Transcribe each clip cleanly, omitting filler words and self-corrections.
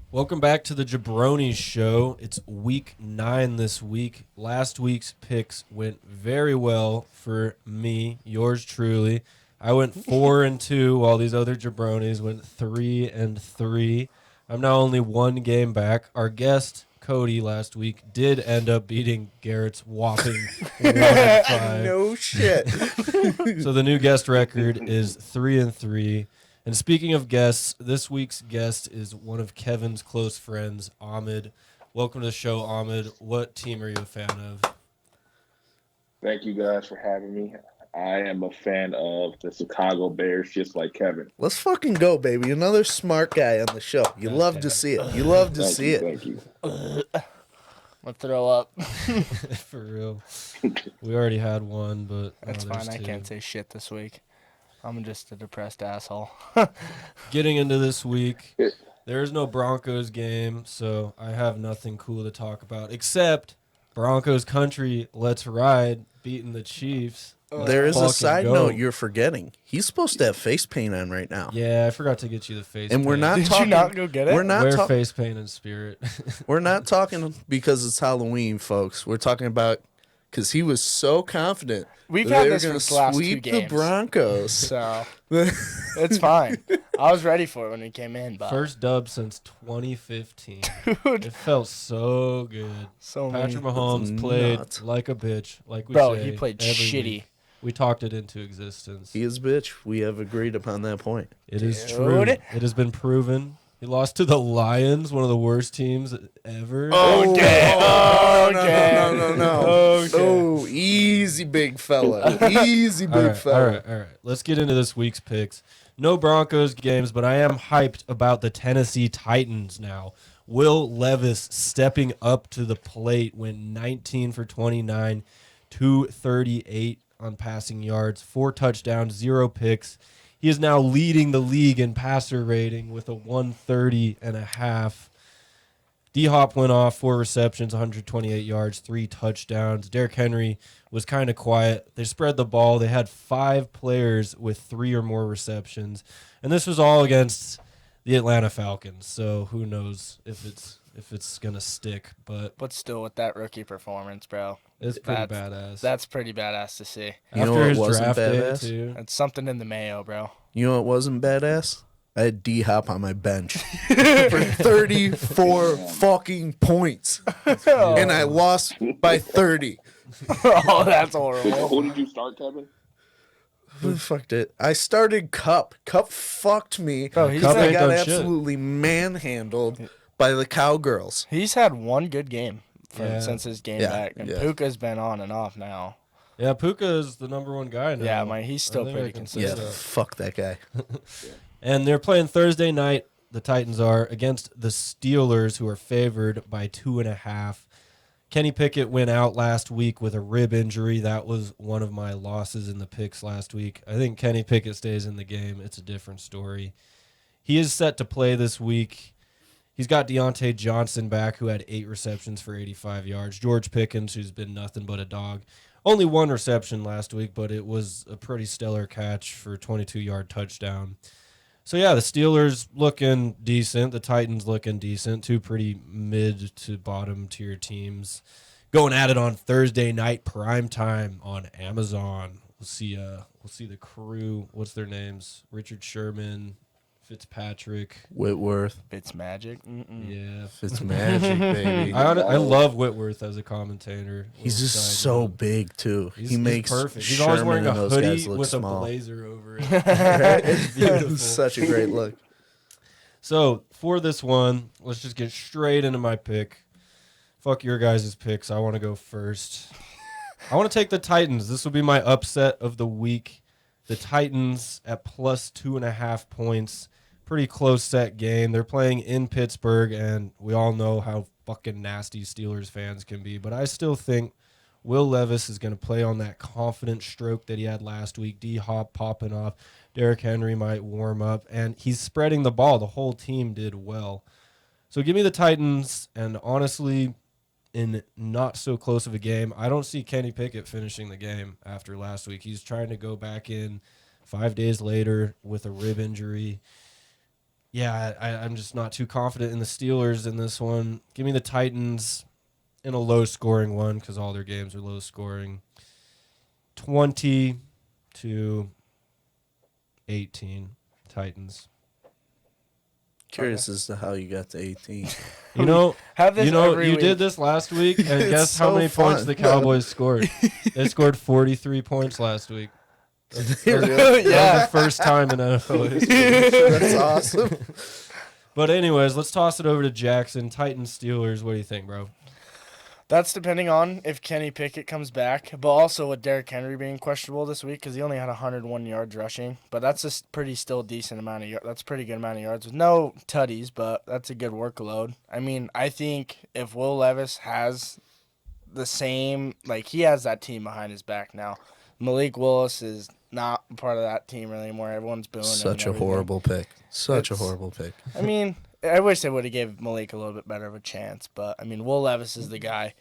Welcome back to the Jabronis show. It's week 9 this week. Last week's picks went very well for me, yours truly. I went 4-2 while these other Jabronis went 3-3. I'm now only one game back. Our guest, Cody, last week did end up beating Garrett's whopping 1-5. No shit. So the new guest record is 3-3. And speaking of guests, this week's guest is one of Kevin's close friends, Ahmed. Welcome to the show, Ahmed. What team are you a fan of? Thank you guys for having me. I am a fan of the Chicago Bears, just like Kevin. Let's fucking go, baby. Another smart guy on the show. You love to see it. You love to see it. Thank you. I'm gonna throw up. For real. We already had one, but That's there's fine. I two. can't say shit this week. I'm just a depressed asshole. Getting into this week, there is no Broncos game, so I have nothing cool to talk about except Broncos country. Let's ride, beating the Chiefs. There is a Fucking side go. note you're forgetting. He's supposed to have face paint on right now. Yeah, I forgot to get you the face. And we're paint. not Did talking. you not go get it? We're not Wear talking. face paint in spirit. We're not talking because it's Halloween, folks. We're talking about because he was so confident We've that had they were this going for to the last two sweep the games. Broncos. So it's fine. I was ready for it when we came in, but First dub since 2015. dude, It felt so good. so Patrick many. Mahomes played nuts. like a bitch, like we Bro, say he played every shitty. week. We talked it into existence. He is bitch. We have agreed upon that point. It is Dude. true. It has been proven. He lost to the Lions, one of the worst teams ever. Okay. No. Okay. Oh, easy, big fella. Easy, big all fella. right. Let's get into this week's picks. No Broncos games, but I am hyped about the Tennessee Titans now. Will Levis stepping up to the plate, went 19 for 29, 238 on passing yards, 4 touchdowns, 0 picks. He is now leading the league in passer rating with a 130.5. D-Hop went off, 4 receptions, 128 yards, 3 touchdowns. Derrick Henry was kind of quiet. They spread the ball. They had 5 players with 3 or more receptions. And this was all against the Atlanta Falcons. So who knows if it's going to stick. But still, with that rookie performance, bro, it's pretty badass. that's pretty badass to see. You know After what his wasn't draft day, badass? too. It's something in the mayo, bro. You know what wasn't badass? I had D-Hop on my bench for 34 fucking points. And I lost by 30. Oh, that's Who horrible. did you start, Kevin? Who the fuck did? I started Cup. Cup fucked me. Bro, he's because I ain't got done shit. absolutely manhandled by the Cowgirls. He's had one good game Yeah. since his game Yeah, back, and yeah. Puka's been on and off now. Yeah, Puka is the number 1 guy now. Yeah, man, he's still I think pretty I can Yeah, say consistent. that. fuck that guy. And they're playing Thursday night, the Titans are, against the Steelers, who are favored by 2.5. Kenny Pickett went out last week with a rib injury. That was one of my losses in the picks last week. I think Kenny Pickett stays in the game. It's a different story. He is set to play this week. He's got Deontay Johnson back, who had 8 receptions for 85 yards. George Pickens, who's been nothing but a dog. Only 1 reception last week, but it was a pretty stellar catch for a 22-yard touchdown. So, yeah, the Steelers looking decent. The Titans looking decent. 2 pretty mid to bottom tier teams. Going at it on Thursday night, prime time on Amazon. We'll see the crew. What's their names? Richard Sherman, Fitzpatrick. Whitworth. It's magic. Mm-mm. Yeah. It's magic, baby. I love Whitworth as a commentator. He's just Side so note. big, too. He's, he he's makes perfect. He's always Sherman wearing a and those hoodie guys look with small. a blazer over it. It's beautiful. Such a great look. So for this one, let's just get straight into my pick. Fuck your guys' picks. I want to go first. I want to take the Titans. This will be my upset of the week. The Titans at plus 2.5 points. Pretty close set game. They're playing in Pittsburgh, and we all know how fucking nasty Steelers fans can be. But I still think Will Levis is going to play on that confident stroke that he had last week. D-Hop popping off. Derrick Henry might warm up. And he's spreading the ball. The whole team did well. So give me the Titans. And honestly, in not so close of a game, I don't see Kenny Pickett finishing the game after last week. He's trying to go back in 5 days later with a rib injury. Yeah, I'm just not too confident in the Steelers in this one. Give me the Titans in a low-scoring one because all their games are low-scoring. 20-18, Titans. Curious as to how you got to 18. You know, Have this every you week. did this last week, and It's guess how so many points fun. the Cowboys scored? They scored 43 points last week. Really? That was Yeah. the first time in NFL history. That's awesome. But anyways, let's toss it over to Jaxon. Titans, Steelers. What do you think, bro? That's depending on if Kenny Pickett comes back, but also with Derrick Henry being questionable this week because he only had 101 yards rushing. But that's a pretty still decent amount of yards. That's a pretty good amount of yards with no tutties, but that's a good workload. I mean, I think if Will Levis has the same, like he has that team behind his back now. Malik Willis is not part of that team anymore. Everyone's booing him. Such a and everything. horrible pick. Such a It's- horrible pick. I mean, I wish they would have gave Malik a little bit better of a chance, but I mean, Will Levis is the guy.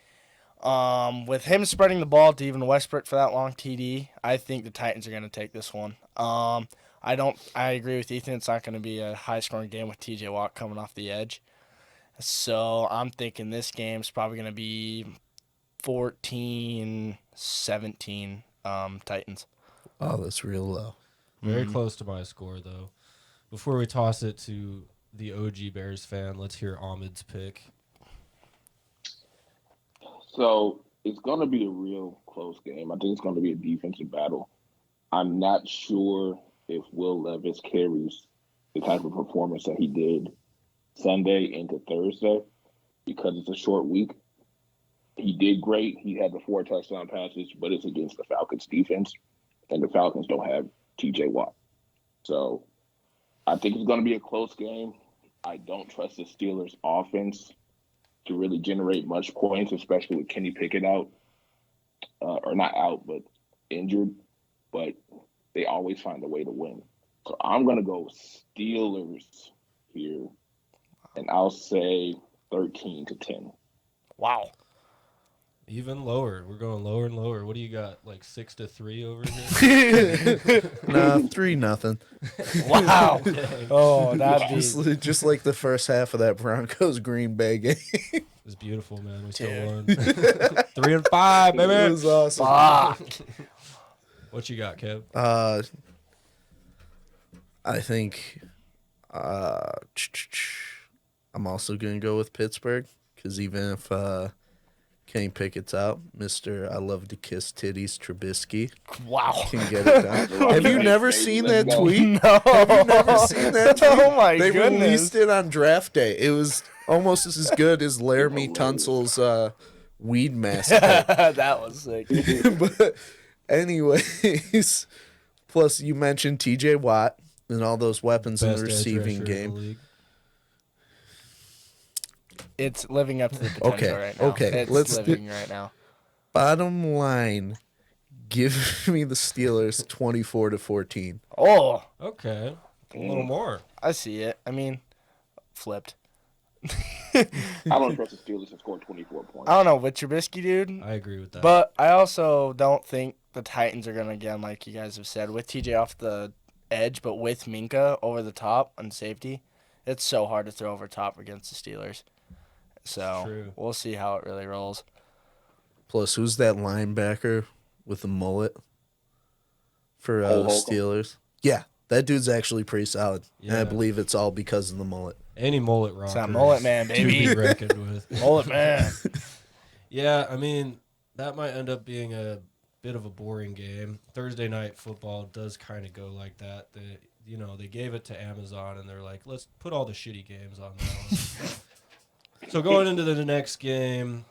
With him spreading the ball to even Westbrook for that long TD, I think the Titans are going to take this one. I agree with Ethan. It's not going to be a high-scoring game with T.J. Watt coming off the edge. So I'm thinking this game's probably going to be 14-17 Titans. Oh, that's real low. Very close to my score, though. Before we toss it to the OG Bears fan, let's hear Ahmed's pick. So it's going to be a real close game. I think it's going to be a defensive battle. I'm not sure if Will Levis carries the type of performance that he did Sunday into Thursday because it's a short week. He did great. He had the 4 touchdown passes, but it's against the Falcons defense, and the Falcons don't have T.J. Watt. So I think it's going to be a close game. I don't trust the Steelers' offense to really generate much points, especially with Kenny Pickett out, or not out, but injured. But they always find a way to win. So I'm going to go Steelers here, and I'll say 13-10. Wow. Even lower. We're going lower and lower. What do you got? Like 6-3 over here? Nah, 3-0. Wow. Oh, that'd be... Just like the first half of that Broncos Green Bay game. It was beautiful, man. We still Dude. won. 3-5, It baby. was awesome. Fuck. What you got, Kev? I think I'm also going to go with Pittsburgh because even if Kenny Pickett's out, Mr. I love to kiss titties Trubisky Wow. can get it done. Have you never seen that tweet? No. Have you never seen that tweet? Oh, my They goodness. released it on draft day. It was almost as good as Laramie Tunsil's weed mask. That was sick. But anyways, plus you mentioned T.J. Watt and all those weapons in Best the edge receiving rusher in game. the league. It's living up to the potential Okay, right now. okay, It's let's living right now. Bottom line, give me the Steelers 24-14. Oh, Okay. A little more. I see it. I mean, flipped. I don't trust the Steelers to score 24 points. I don't know with Trubisky, dude. I agree with that. But I also don't think the Titans are going to, again, like you guys have said, with TJ off the edge, but with Minka over the top on safety, it's so hard to throw over top against the Steelers. So True. we'll see how it really rolls. Plus, who's that linebacker with the mullet for the Holcomb. Steelers? Yeah, that dude's actually pretty solid. And I Yeah. believe it's all because of the mullet. Any mullet rocker. It's that mullet man, To baby. be reckoned with. Mullet man. Yeah, I mean, that might end up being a bit of a boring game. Thursday night football does kind of go like that. They gave it to Amazon, and they're like, let's put all the shitty games on that one. So going into the next game,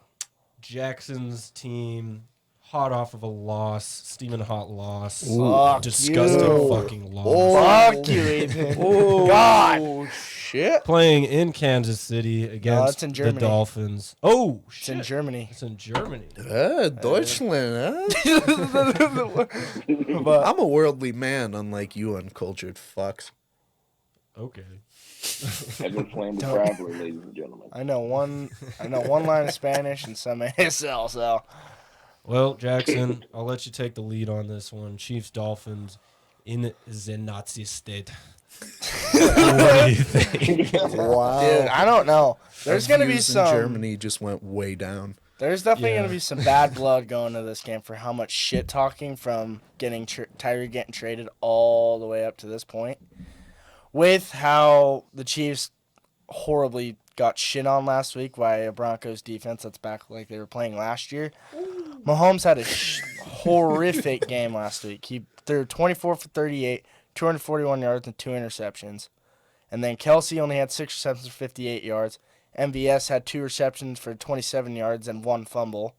Jackson's team, hot off of a loss, steaming hot loss. Fuck Disgusting you. fucking loss. Fuck you, Ethan. Oh, God. shit. Playing in Kansas City against it's in the Germany. Dolphins. Oh, It's shit. in Germany. It's in Germany. Deutschland, huh? But I'm a worldly man, unlike you uncultured fucks. Okay. Have been playing with Traveler, ladies and gentlemen. I know one line of Spanish and some ASL, so Well, Jackson, I'll let you take the lead on this one. Chiefs, Dolphins in the Nazi state. What do you think? Wow. Dude, I don't know. There's Our going to be views in some. Germany just went way down. There's definitely Yeah. going to be some bad blood going to this game for how much shit talking from getting Tyree getting traded all the way up to this point. With how the Chiefs horribly got shit on last week by a Broncos defense that's back like they were playing last year. Mahomes had a horrific game last week. He threw 24 for 38, 241 yards, and 2 interceptions. And then Kelsey only had 6 receptions for 58 yards. MVS had 2 receptions for 27 yards and 1 fumble.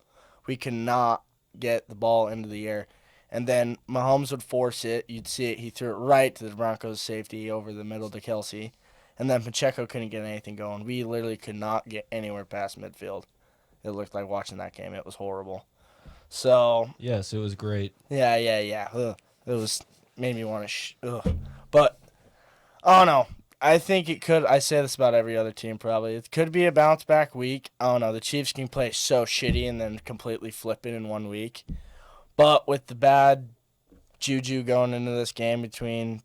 We could not get the ball into the air. And then Mahomes would force it. You'd see it. He threw it right to the Broncos' safety over the middle to Kelsey. And then Pacheco couldn't get anything going. We literally could not get anywhere past midfield. It looked like watching that game. It was horrible. So, Yes, it was great. yeah. Ugh. It was made me want to But, I don't know. I think it could. I say this about every other team probably. It could be a bounce back week. I don't know. The Chiefs can play so shitty and then completely flip it in 1 week. But with the bad juju going into this game between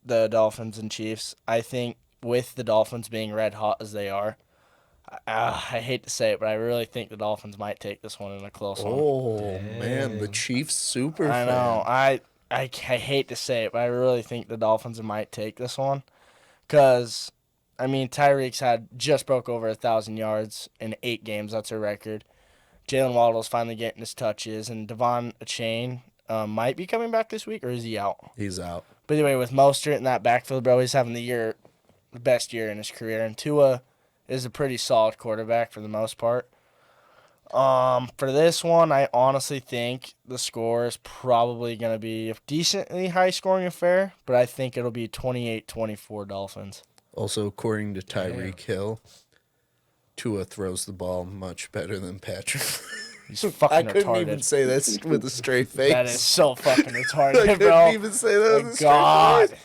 the Dolphins and Chiefs, I think with the Dolphins being red hot as they are, I hate to say it, but I really think the Dolphins might take this one in a close one. Oh, man. The Dang. Chiefs super I fan. know. I hate to say it, but I really think the Dolphins might take this one. Because, I mean, Tyreek's just broke over 1,000 yards in 8 games. That's a record. Jalen Waddle's finally getting his touches. And Devon Achane might be coming back this week, or is he out? He's out. But anyway, with Mostert in that backfield, bro, he's having the best year in his career. And Tua is a pretty solid quarterback for the most part. For this one, I honestly think the score is probably going to be a decently high-scoring affair, but I think it'll be 28-24 Dolphins. Also, according to Tyreek Hill, Tua throws the ball much better than Patrick. He's fucking I couldn't retarded. even say that with a straight face. That is so fucking I retarded, couldn't bro. even say that with a straight God. face.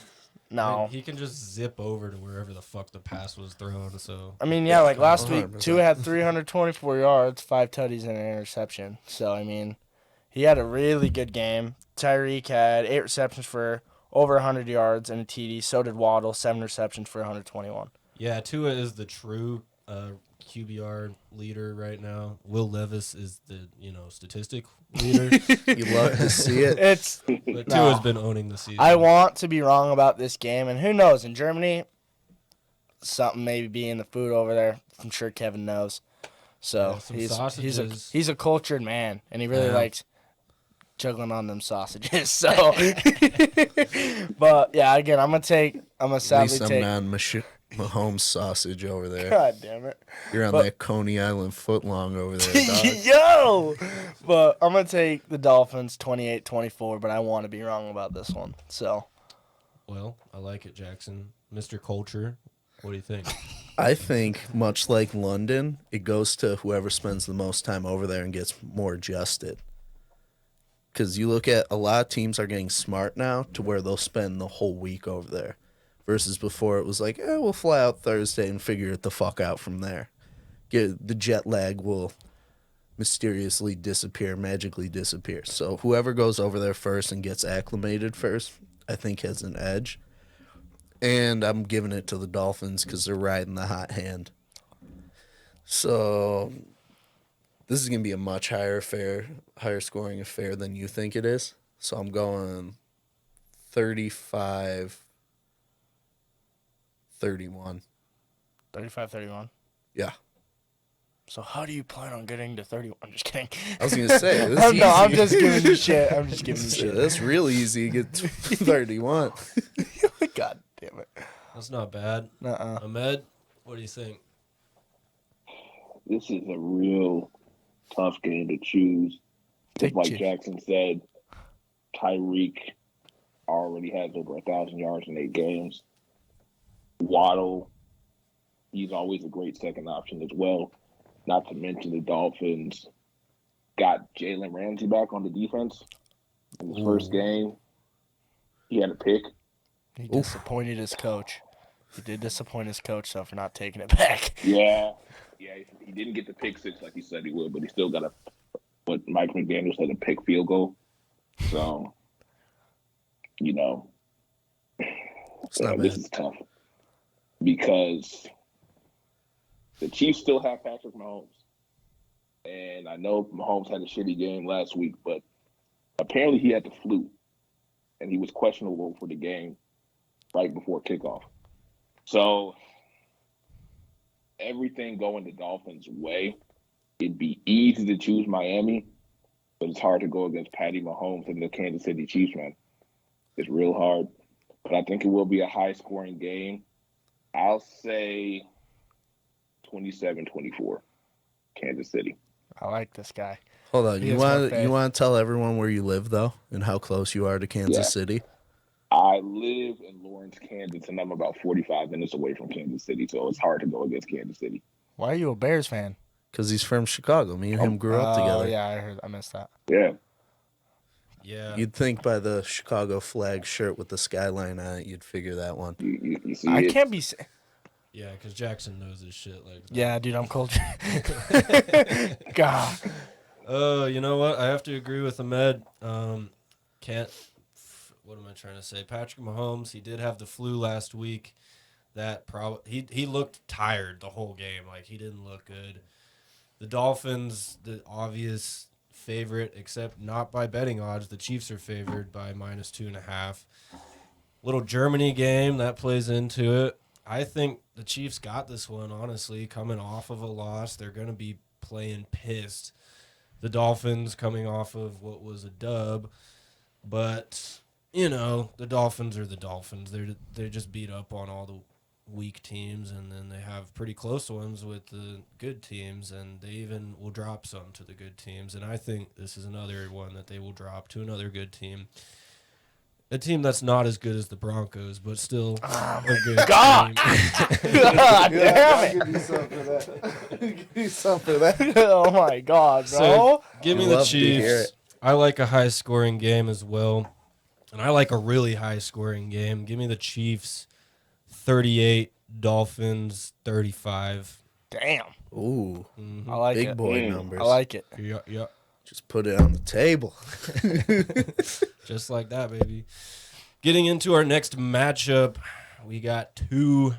No. He can just zip over to wherever the fuck the pass was thrown. So I mean, yeah, like last week, 100%. Tua had 324 yards, 5 tutties, and an interception. So, I mean, he had a really good game. Tyreek had 8 receptions for over 100 yards and a TD. So did Waddle, 7 receptions for 121. yeah, Tua is the true QBR leader right now. Will Levis is the statistic leader. You love to see it. It's But No. Tua's been owning the season. I want to be wrong about this game, and who knows? In Germany, something maybe be in the food over there. I'm sure Kevin knows. So Yeah, some he's sausages. he's a cultured man, and he really Yeah. likes juggling on them sausages. So, but yeah, again, I'm gonna At sadly least I'm take. not Mahomes sausage over there. God damn it. You're on But- that Coney Island footlong over there, dog. Yo! But I'm going to take the Dolphins 28-24, but I want to be wrong about this one. So, Well, I like it, Jackson. Mr. Culture, what do you think? I think, much like London, it goes to whoever spends the most time over there and gets more adjusted. Because you look at a lot of teams are getting smart now to where they'll spend the whole week over there. Versus before it was like, we'll fly out Thursday and figure it the fuck out from there. The jet lag will mysteriously disappear, magically disappear. So whoever goes over there first and gets acclimated first, I think has an edge. And I'm giving it to the Dolphins because they're riding the hot hand. So this is going to be a much higher scoring affair than you think it is. So I'm going 35-31. 35-31. Yeah. So, how do you plan on getting to 31? I'm just kidding. I was going to say, this is No, I'm easy. just giving you shit. I'm just giving you shit. That's real easy to get 31. God damn it. That's not bad. Uh-uh. Ahmed, what do you think? This is a real tough game to choose. Take Like Chiefs. Jackson said, Tyreek already has over 1,000 yards in 8 games. Waddle, he's always a great second option as well. Not to mention the Dolphins got Jalen Ramsey back on the defense in his first game. He had a pick. He disappointed his coach. He did disappoint his coach, though, for not taking it back. Yeah, he didn't get the pick six like he said he would, but he still got what Mike McDaniel said, a pick field goal. So, It's not This bad. is tough because the Chiefs still have Patrick Mahomes. And I know Mahomes had a shitty game last week, but apparently he had the flu. And he was questionable for the game right before kickoff. So everything going the Dolphins' way, it'd be easy to choose Miami, but it's hard to go against Patty Mahomes and the Kansas City Chiefs, man. It's real hard. But I think it will be a high-scoring game. I'll say 27-24, Kansas City. I like this guy. Hold on. He You has more want faith. to tell everyone where you live though, and how close you are to Kansas Yeah. City? I live in Lawrence, Kansas, and I'm about 45 minutes away from Kansas City, so it's hard to go against Kansas City. Why are you a Bears fan? Because he's from Chicago. Me and him grew up together. Oh, yeah, I missed that. Yeah. Yeah. You'd think by the Chicago flag shirt with the skyline on it, you'd figure that one. You see I it. can't be. Yeah, because Jackson knows his shit. Like, Yeah, dude, I'm cold. God. you know what? I have to agree with Ahmed. Can't. What am I trying to say? Patrick Mahomes. He did have the flu last week. That probably he looked tired the whole game. Like he didn't look good. The Dolphins, the obvious favorite, except not by betting odds. The Chiefs are favored by -2.5. Little Germany game that plays into it. I think the Chiefs got this one, honestly, coming off of a loss. They're going to be playing pissed. The Dolphins coming off of what was a dub. But, you know, the Dolphins are the Dolphins. They just beat up on all the weak teams, and then they have pretty close ones with the good teams, and they even will drop some to the good teams. And I think this is another one that they will drop to another good team. A team that's not as good as the Broncos, but still a good God! team. God damn it! Give you something for that. Give you something for that. Oh my God, bro. So give me the Love to hear Chiefs. it. I like a high-scoring game as well, and I like a really high-scoring game. Give me the Chiefs 38, Dolphins 35. Damn. Ooh, I like big it. boy numbers. I like it. Yeah. Just put it on the table. Just like that, baby. Getting into our next matchup, we got two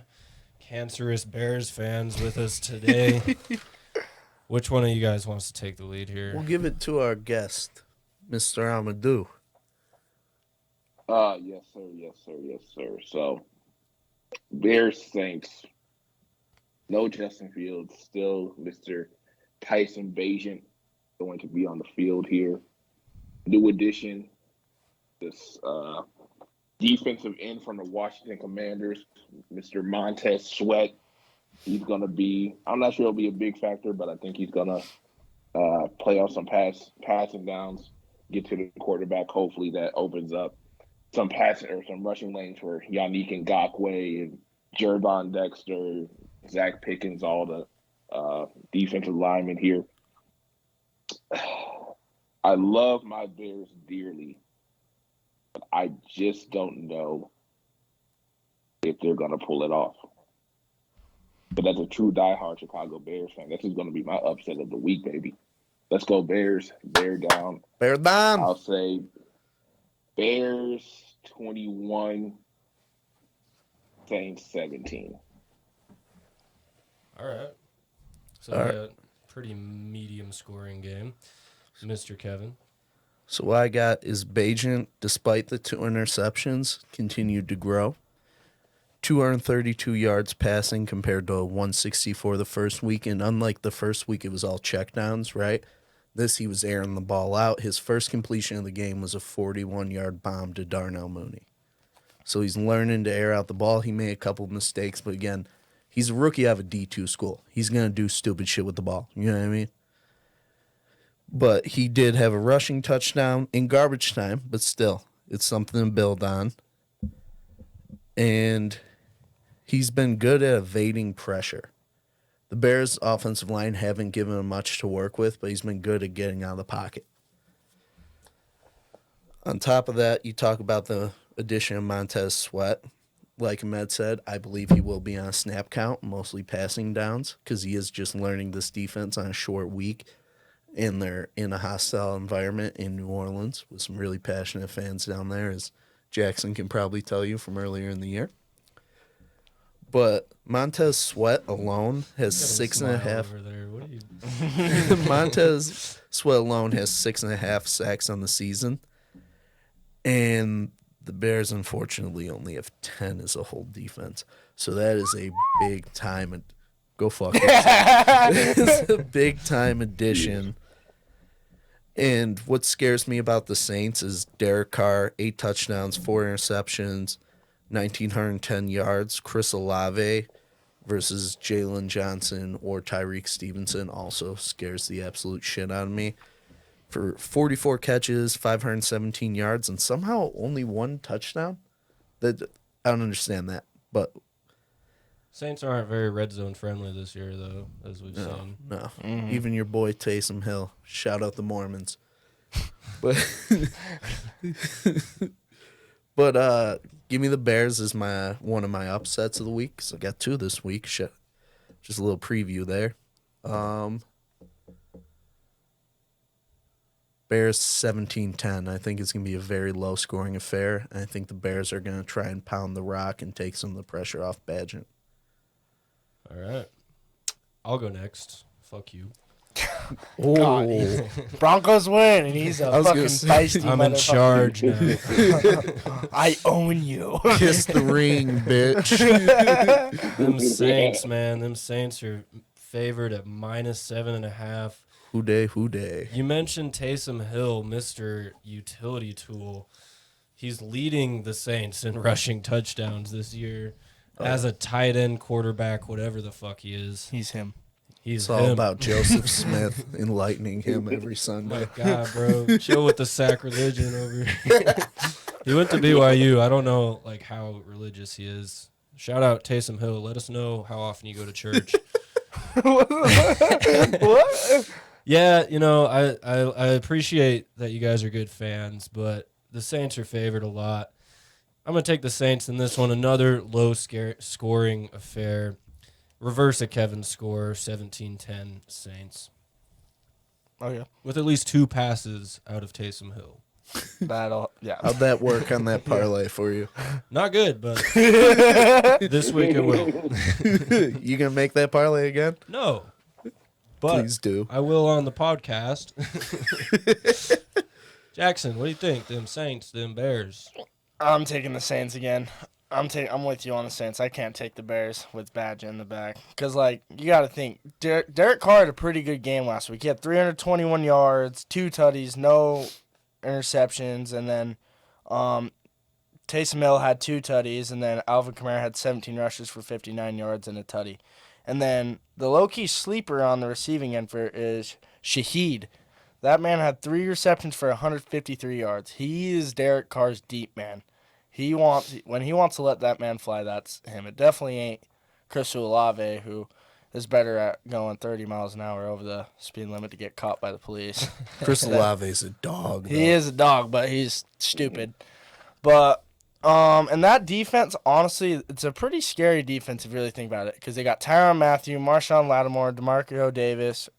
cancerous Bears fans with us today. Which one of you guys wants to take the lead here? We'll give it to our guest, Mr. Amadou. Yes, sir. So, Bears Saints. No Justin Fields. Still Mr. Tyson Bagent going to be on the field here. New addition, this defensive end from the Washington Commanders, Mr. Montez Sweat. He's going to be, I'm not sure he'll be a big factor, but I think he's going to play off some passing downs, get to the quarterback. Hopefully that opens up some passing or some rushing lanes for Yannick Ngakoue and Jervon Dexter, Zach Pickens, all the defensive linemen here. I love my Bears dearly, but I just don't know if they're going to pull it off. But as a true diehard Chicago Bears fan, this is going to be my upset of the week, baby. Let's go Bears. Bear down. Bear down. I'll say Bears 21, Saints 17. All right. So All right. a pretty medium scoring game. Mr. Kevin. So what I got is Bagent, despite the 2 interceptions, continued to grow. 232 yards passing compared to 164 the first week. And unlike the first week, it was all checkdowns, right? This, he was airing the ball out. His first completion of the game was a 41-yard bomb to Darnell Mooney. So he's learning to air out the ball. He made a couple of mistakes, but again, he's a rookie out of a D2 school. He's going to do stupid shit with the ball. You know what I mean? But he did have a rushing touchdown in garbage time, but still, it's something to build on. And he's been good at evading pressure. The Bears' offensive line haven't given him much to work with, but he's been good at getting out of the pocket. On top of that, you talk about the addition of Montez Sweat. Like Ahmed said, I believe he will be on a snap count, mostly passing downs, because he is just learning this defense on a short week. And they're in a hostile environment in New Orleans with some really passionate fans down there, as Jaxon can probably tell you from earlier in the year. But Montez Sweat alone has Got a 6.5. smile over there. What are you? Montez Sweat alone has 6.5 sacks on the season. And the Bears, unfortunately, only have 10 as a whole defense. So that is a big time. Go fuck yourself. It's a big time addition. And what scares me about the Saints is Derek Carr, 8 touchdowns, 4 interceptions, 1,910 yards. Chris Olave versus Jalen Johnson or Tyreek Stevenson also scares the absolute shit out of me. For 44 catches, 517 yards, and somehow only 1 touchdown. That I don't understand that. But Saints aren't very red zone friendly this year, though, as we've seen. no. Even your boy Taysom Hill. Shout out the Mormons. But give me the Bears as one of my upsets of the week. So I got 2 this week. Shit. Just a little preview there. Bears 17-10. I think it's going to be a very low-scoring affair. I think the Bears are going to try and pound the rock and take some of the pressure off Badgett. All right. I'll go next. Fuck you. Oh, Broncos win, and he's a I was fucking gonna say, feisty I'm in motherfucker. charge now. I own you. kiss the ring, bitch. Them Saints, man. Them Saints are favored at -7.5. Who day? You mentioned Taysom Hill, Mr. Utility Tool. He's leading the Saints in rushing touchdowns this year as a tight end quarterback, whatever the fuck he is. He's him. He's It's all him. about Joseph Smith enlightening him every Sunday. My God, bro. Chill with the sacrilegion over here. He went to BYU. I don't know like how religious he is. Shout out Taysom Hill. Let us know how often you go to church. What? Yeah, you know, I appreciate that you guys are good fans, but the Saints are favored a lot. I'm going to take the Saints in this one. Another low-scoring affair. Reverse a Kevin's score, 17-10 Saints. Oh, yeah. With at least 2 passes out of Taysom Hill. Yeah. How'd that work on that parlay for you? Not good, but this week it will. You gonna make that parlay again? No, but Please do. I will on the podcast. Jackson, what do you think? Them Saints, them Bears. I'm taking the Saints again. I'm with you on the Saints. I can't take the Bears with Badger in the back. Because, like, you got to think. Derek Carr had a pretty good game last week. He had 321 yards, 2 tutties, no interceptions. And then Taysom Hill had 2 tutties. And then Alvin Kamara had 17 rushes for 59 yards and a tutty. And then the low-key sleeper on the receiving end is Shaheed. That man had 3 receptions for 153 yards. He is Derek Carr's deep man. When he wants to let that man fly, that's him. It definitely ain't Chris Olave, who is better at going 30 miles an hour over the speed limit to get caught by the police. Chris Olave's a dog. He is a dog, but he's stupid. But and that defense, honestly, it's a pretty scary defense if you really think about it, because they got Tyrann Mathieu, Marshawn Lattimore, DeMarco Davis,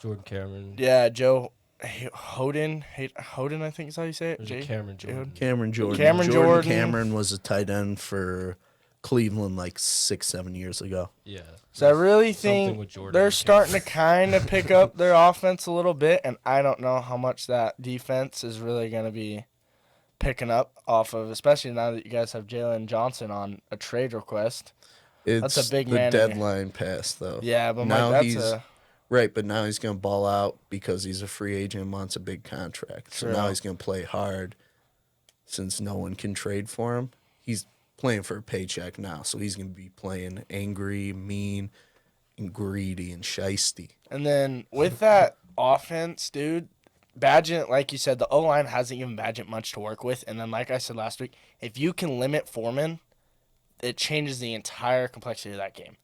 Jordan Cameron. yeah, Joe Hoden, I think is how you say it. There's a Cameron Jordan. Cameron Jordan. Cameron Jordan. Cameron was a tight end for Cleveland like 6-7 years ago. Yeah. So I really Something think with Jordan they're and starting to kind of pick up their offense a little bit, and I don't know how much that defense is really going to be picking up off of, especially now that you guys have Jalen Johnson on a trade request. It's That's a big the man. deadline pass, though. Yeah, but Now Mike, he's that's a right, but now he's going to ball out because he's a free agent and wants a big contract. So True. now he's going to play hard since no one can trade for him. He's playing for a paycheck now, so he's going to be playing angry, mean, and greedy and shisty. And then with that offense, dude, Badgett, like you said, the O-line hasn't given Badgett much to work with. And then, like I said last week, if you can limit Foreman, it changes the entire complexity of that game.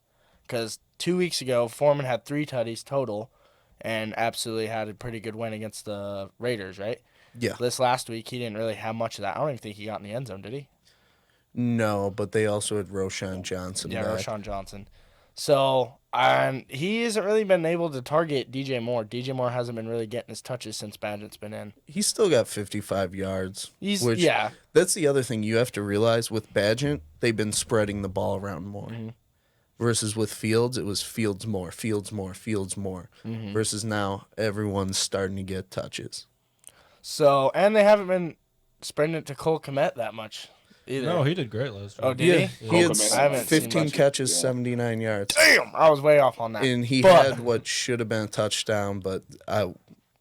Because 2 weeks ago, Foreman had 3 tutties total and absolutely had a pretty good win against the Raiders, right? Yeah. This last week, he didn't really have much of that. I don't even think he got in the end zone, did he? No, but they also had Roshan Johnson Yeah, back. Roshan Johnson. So, he hasn't really been able to target DJ Moore. DJ Moore hasn't been really getting his touches since Badgett's been in. He's still got 55 yards. Which That's the other thing you have to realize with Badgett, they've been spreading the ball around more. Mm-hmm. Versus with Fields, it was Fields more. Mm-hmm. Versus now, everyone's starting to get touches. So, and they haven't been spreading it to Cole Kmet that much either. No, he did great last year. Oh, did he? He had I haven't seen 15 much. catches, Yeah. 79 yards. Damn, I was way off on that. And he But- had what should have been a touchdown, but I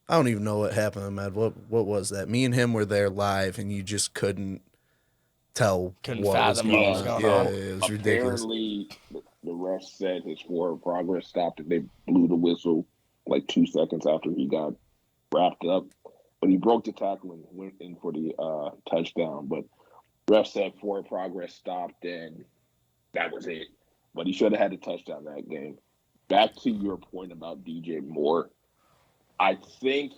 don't even know what happened to Ahmed. What was that? Me and him were there live, and you just couldn't tell Couldn't what was fathom going what was on. going Yeah, on. it was ridiculous. Apparently, the ref said his forward progress stopped and they blew the whistle like 2 seconds after he got wrapped up. But he broke the tackle and went in for the touchdown. But ref said forward progress stopped and that was it. But he should have had a touchdown that game. Back to your point about DJ Moore, I think,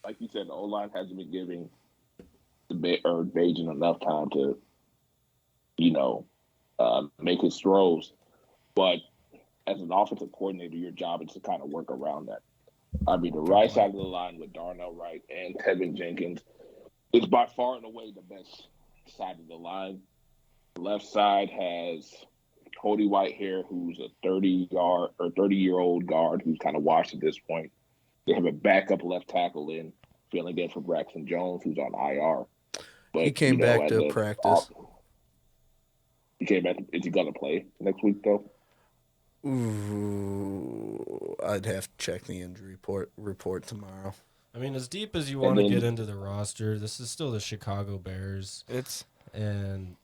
like you said, the O-line hasn't been giving Bajan enough time to, make his throws. But as an offensive coordinator, your job is to kind of work around that. I mean, the right side of the line with Darnell Wright and Tevin Jenkins is by far and away the best side of the line. The left side has Cody Whitehair, who's a 30-year-old guard who's kind of washed at this point. They have a backup left tackle in, filling in for Braxton Jones, who's on IR. But, He came back as to a- practice. He came back. Is he going to play next week, though? Ooh, I'd have to check the injury report tomorrow. I mean, as deep as you want to then- get into the roster, this is still the Chicago Bears, and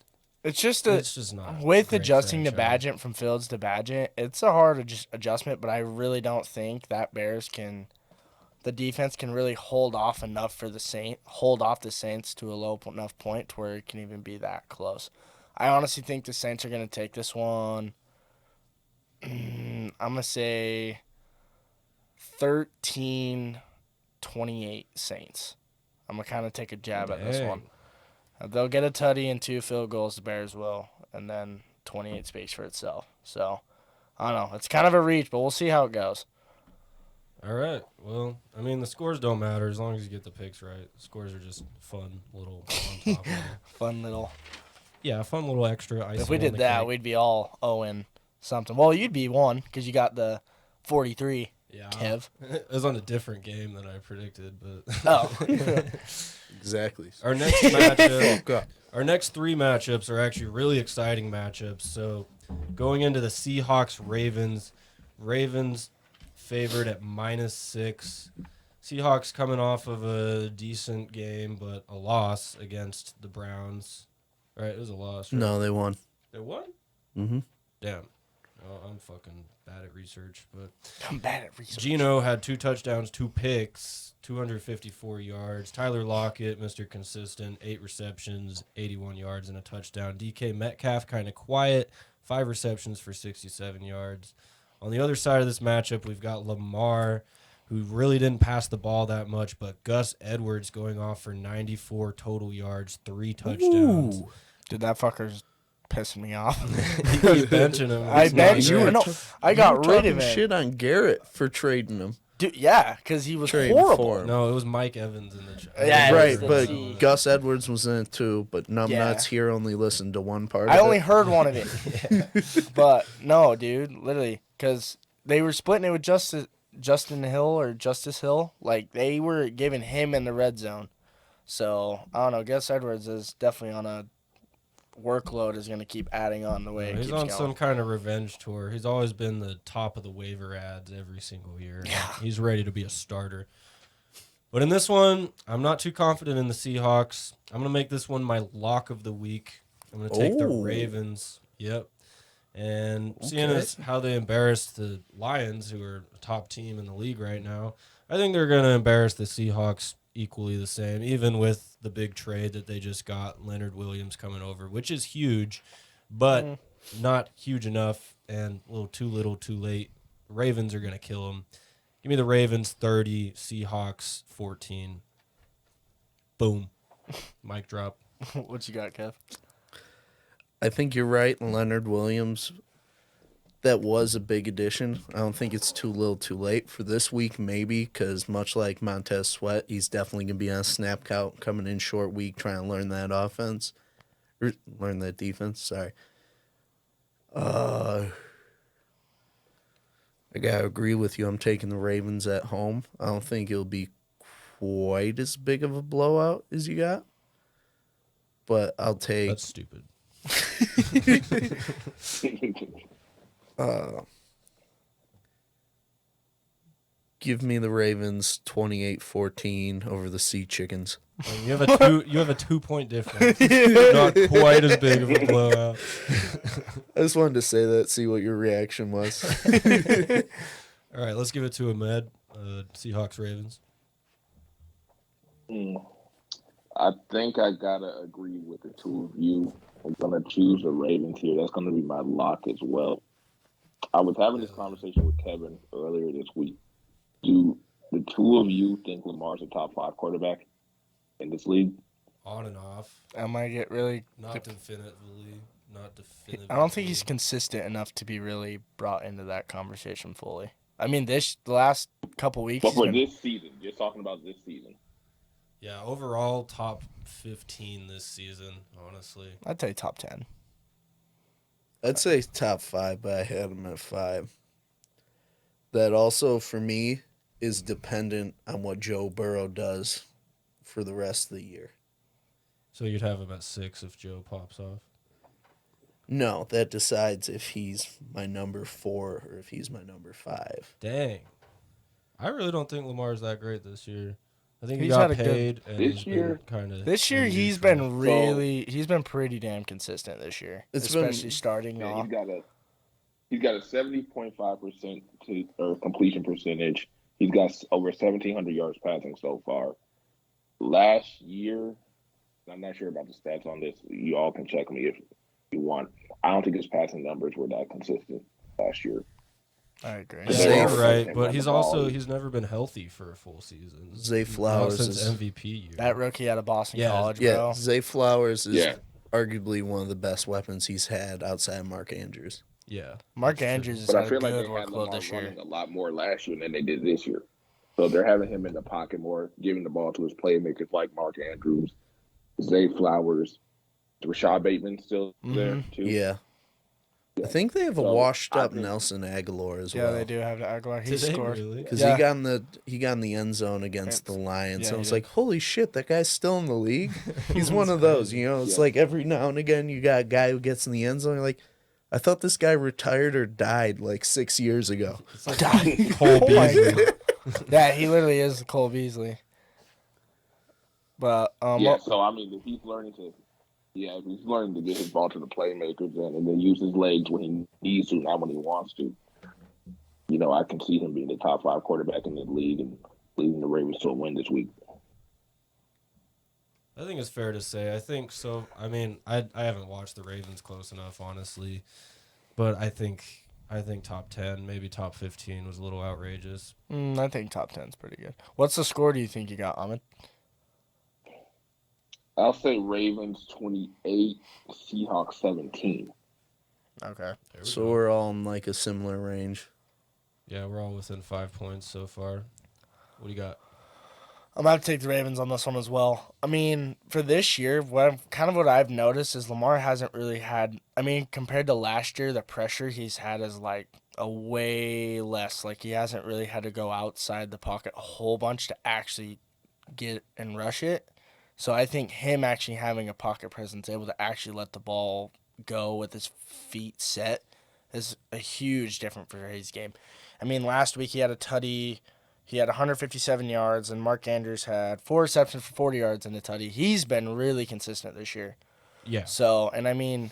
It's just it's just not with a great adjusting to franchise. Badgett from Fields to Badgett, it's a hard adjustment, but I really don't think that the defense can really hold off enough for the Saints to a low enough point to where it can even be that close. I honestly think the Saints are going to take this one. I'm going to say 13-28 Saints. I'm going to kind of take a jab at this Dang. one. They'll get a tutty and 2 field goals, the Bears will, and then 28 speaks for itself. So, I don't know. It's kind of a reach, but we'll see how it goes. All right. Well, I mean, the scores don't matter as long as you get the picks right. The scores are just fun little on top of it. Fun little. Yeah, fun little extra icing If we on did the that, cake. we'd be all 0 something. Well, you'd be 1 because you got the 43, Yeah, Kev. it was on a different game than I predicted, but Oh. Exactly. our next matchup, God. our next 3 matchups are actually really exciting matchups. So, going into the Seahawks Ravens favored at -6. Seahawks coming off of a decent game, but a loss against the Browns. Right, it was a loss. Right? No, they won. They won? Mm-hmm. Damn. Oh, I'm fucking bad at research, but I'm bad at research. Gino had 2 touchdowns, 2 picks, 254 yards. Tyler Lockett, Mr. Consistent, 8 receptions, 81 yards, and a touchdown. DK Metcalf, kind of quiet, 5 receptions for 67 yards. On the other side of this matchup, we've got Lamar, who really didn't pass the ball that much, but Gus Edwards going off for 94 total yards, 3 touchdowns. Ooh. Dude, that fucker's pissing me off. You keep benching him. I It's not benched great. you. No, I got rid of him. Shit on Garrett for trading him. Dude, yeah, because he was Trading horrible. for him. No, it was Mike Evans in the Yeah, it Right, was the but T. Gus Edwards was in it too. But Yeah. Numbnuts here only listened to one part. I of only it. heard one of it. But no, dude, literally, because they were splitting it with Justin Hill or Justice Hill. Like, they were giving him in the red zone. So, I don't know. Gus Edwards is definitely on a workload is going to keep adding on the way it He's keeps on going. some kind of revenge tour. He's always been the top of the waiver ads every single year. Yeah. He's ready to be a starter. But in this one, I'm not too confident in the Seahawks. I'm going to make this one my lock of the week. I'm going to take the Oh. Ravens. Yep. And seeing Okay. as how they embarrassed the Lions, who are a top team in the league right now, I think they're going to embarrass the Seahawks equally the same, even with the big trade that they just got, Leonard Williams coming over, which is huge, but not huge enough and a little too late. Ravens are going to kill them. Give me the Ravens 30, Seahawks 14. Boom. Mic drop. What you got, Kev? I think you're right. Leonard Williams. that was a big addition. I don't think it's too little too late. For this week, maybe, because much like Montez Sweat, he's definitely going to be on a snap count coming in short week, trying to learn that offense. Or learn that defense, sorry. I got to agree with you. I'm taking the Ravens at home. I don't think it'll be quite as big of a blowout as you got. But I'll take... That's stupid. Give me the Ravens 28-14 over the Sea Chickens. You have a 2-point difference. Not quite as big of a blowout. I just wanted to say that, see what your reaction was. All right, let's give it to Ahmed. Seahawks Ravens. I think I gotta agree with the two of you. I'm gonna choose the Ravens here. That's gonna be my lock as well. I was having this conversation with Kevin earlier this week. Do the two of you think Lamar's a top 5 quarterback in this league? On and off. I might get really. Not definitively. I don't think he's consistent enough to be really brought into that conversation fully. I mean, the last couple weeks. But for this season, just talking about this season. Yeah, overall top 15 this season, honestly. I'd say top 10. I'd say top 5, but I had him at 5. That also, for me, is dependent on what Joe Burrow does for the rest of the year. So you'd have him at 6 if Joe pops off? No, that decides if he's my number 4 or if he's my number 5. Dang. I really don't think Lamar's that great this year. I think he He's got had a paid. And This he's year- kind of. This year he's been pretty damn consistent this year, especially starting Yeah, off. he's got a 70.5% completion percentage. He's got over 1,700 yards passing so far. Last year, I'm not sure about the stats on this. You all can check me if you want. I don't think his passing numbers were that consistent last year. I agree. Yeah, you're right, but Run he's the ball. also he's never been healthy for a full season. Zay Not Flowers since is MVP year. That rookie out of Boston Yeah, College, yeah. bro. Zay Flowers is Yeah. arguably one of the best weapons he's had outside of Mark Andrews. Yeah, Mark that's true. Andrews has But I had a feel like good they had workload Lamar this year. running a lot more last year than they did this year. So they're having him in the pocket more, giving the ball to his playmakers like Mark Andrews, Zay Flowers, Rashad Bateman still there too. Yeah. I think they have a So, washed I up think- Nelson Aguilar as Yeah, well. they do have Aguilar. He Did they scored. really? Because Yeah. he got in the end zone against the Lions. yeah, So I he was did. like, holy shit, that guy's still in the league. He's one of those, you know. It's Yeah. like every now and again you got a guy who gets in the end zone. You're like, I thought this guy retired or died like 6 years ago. It's like Oh Cole my Beasley. Yeah, he literally is Cole Beasley. But Yeah, so I mean, if he's learning to get his ball to the playmakers and then use his legs when he needs to, not when he wants to. You know, I can see him being the top 5 quarterback in the league and leading the Ravens to a win this week. I think it's fair to say. I think so. I mean, I haven't watched the Ravens close enough, honestly, but I think top 10, maybe top 15 was a little outrageous. I think top 10 is pretty good. What's the score do you think you got, Ahmed? I'll say Ravens 28, Seahawks 17. Okay. There we So go. we're all in like a similar range. Yeah, we're all within 5 points so far. What do you got? I'm going to take the Ravens on this one as well. I mean, for this year, what I've noticed is Lamar hasn't really had, I mean, compared to last year, the pressure he's had is like a way less. Like he hasn't really had to go outside the pocket a whole bunch to actually get and rush it. So I think him actually having a pocket presence, able to actually let the ball go with his feet set, is a huge difference for his game. I mean, last week he had a tutty. He had 157 yards, and Mark Andrews had 4 receptions for 40 yards and a tutty. He's been really consistent this year. Yeah. So, and I mean,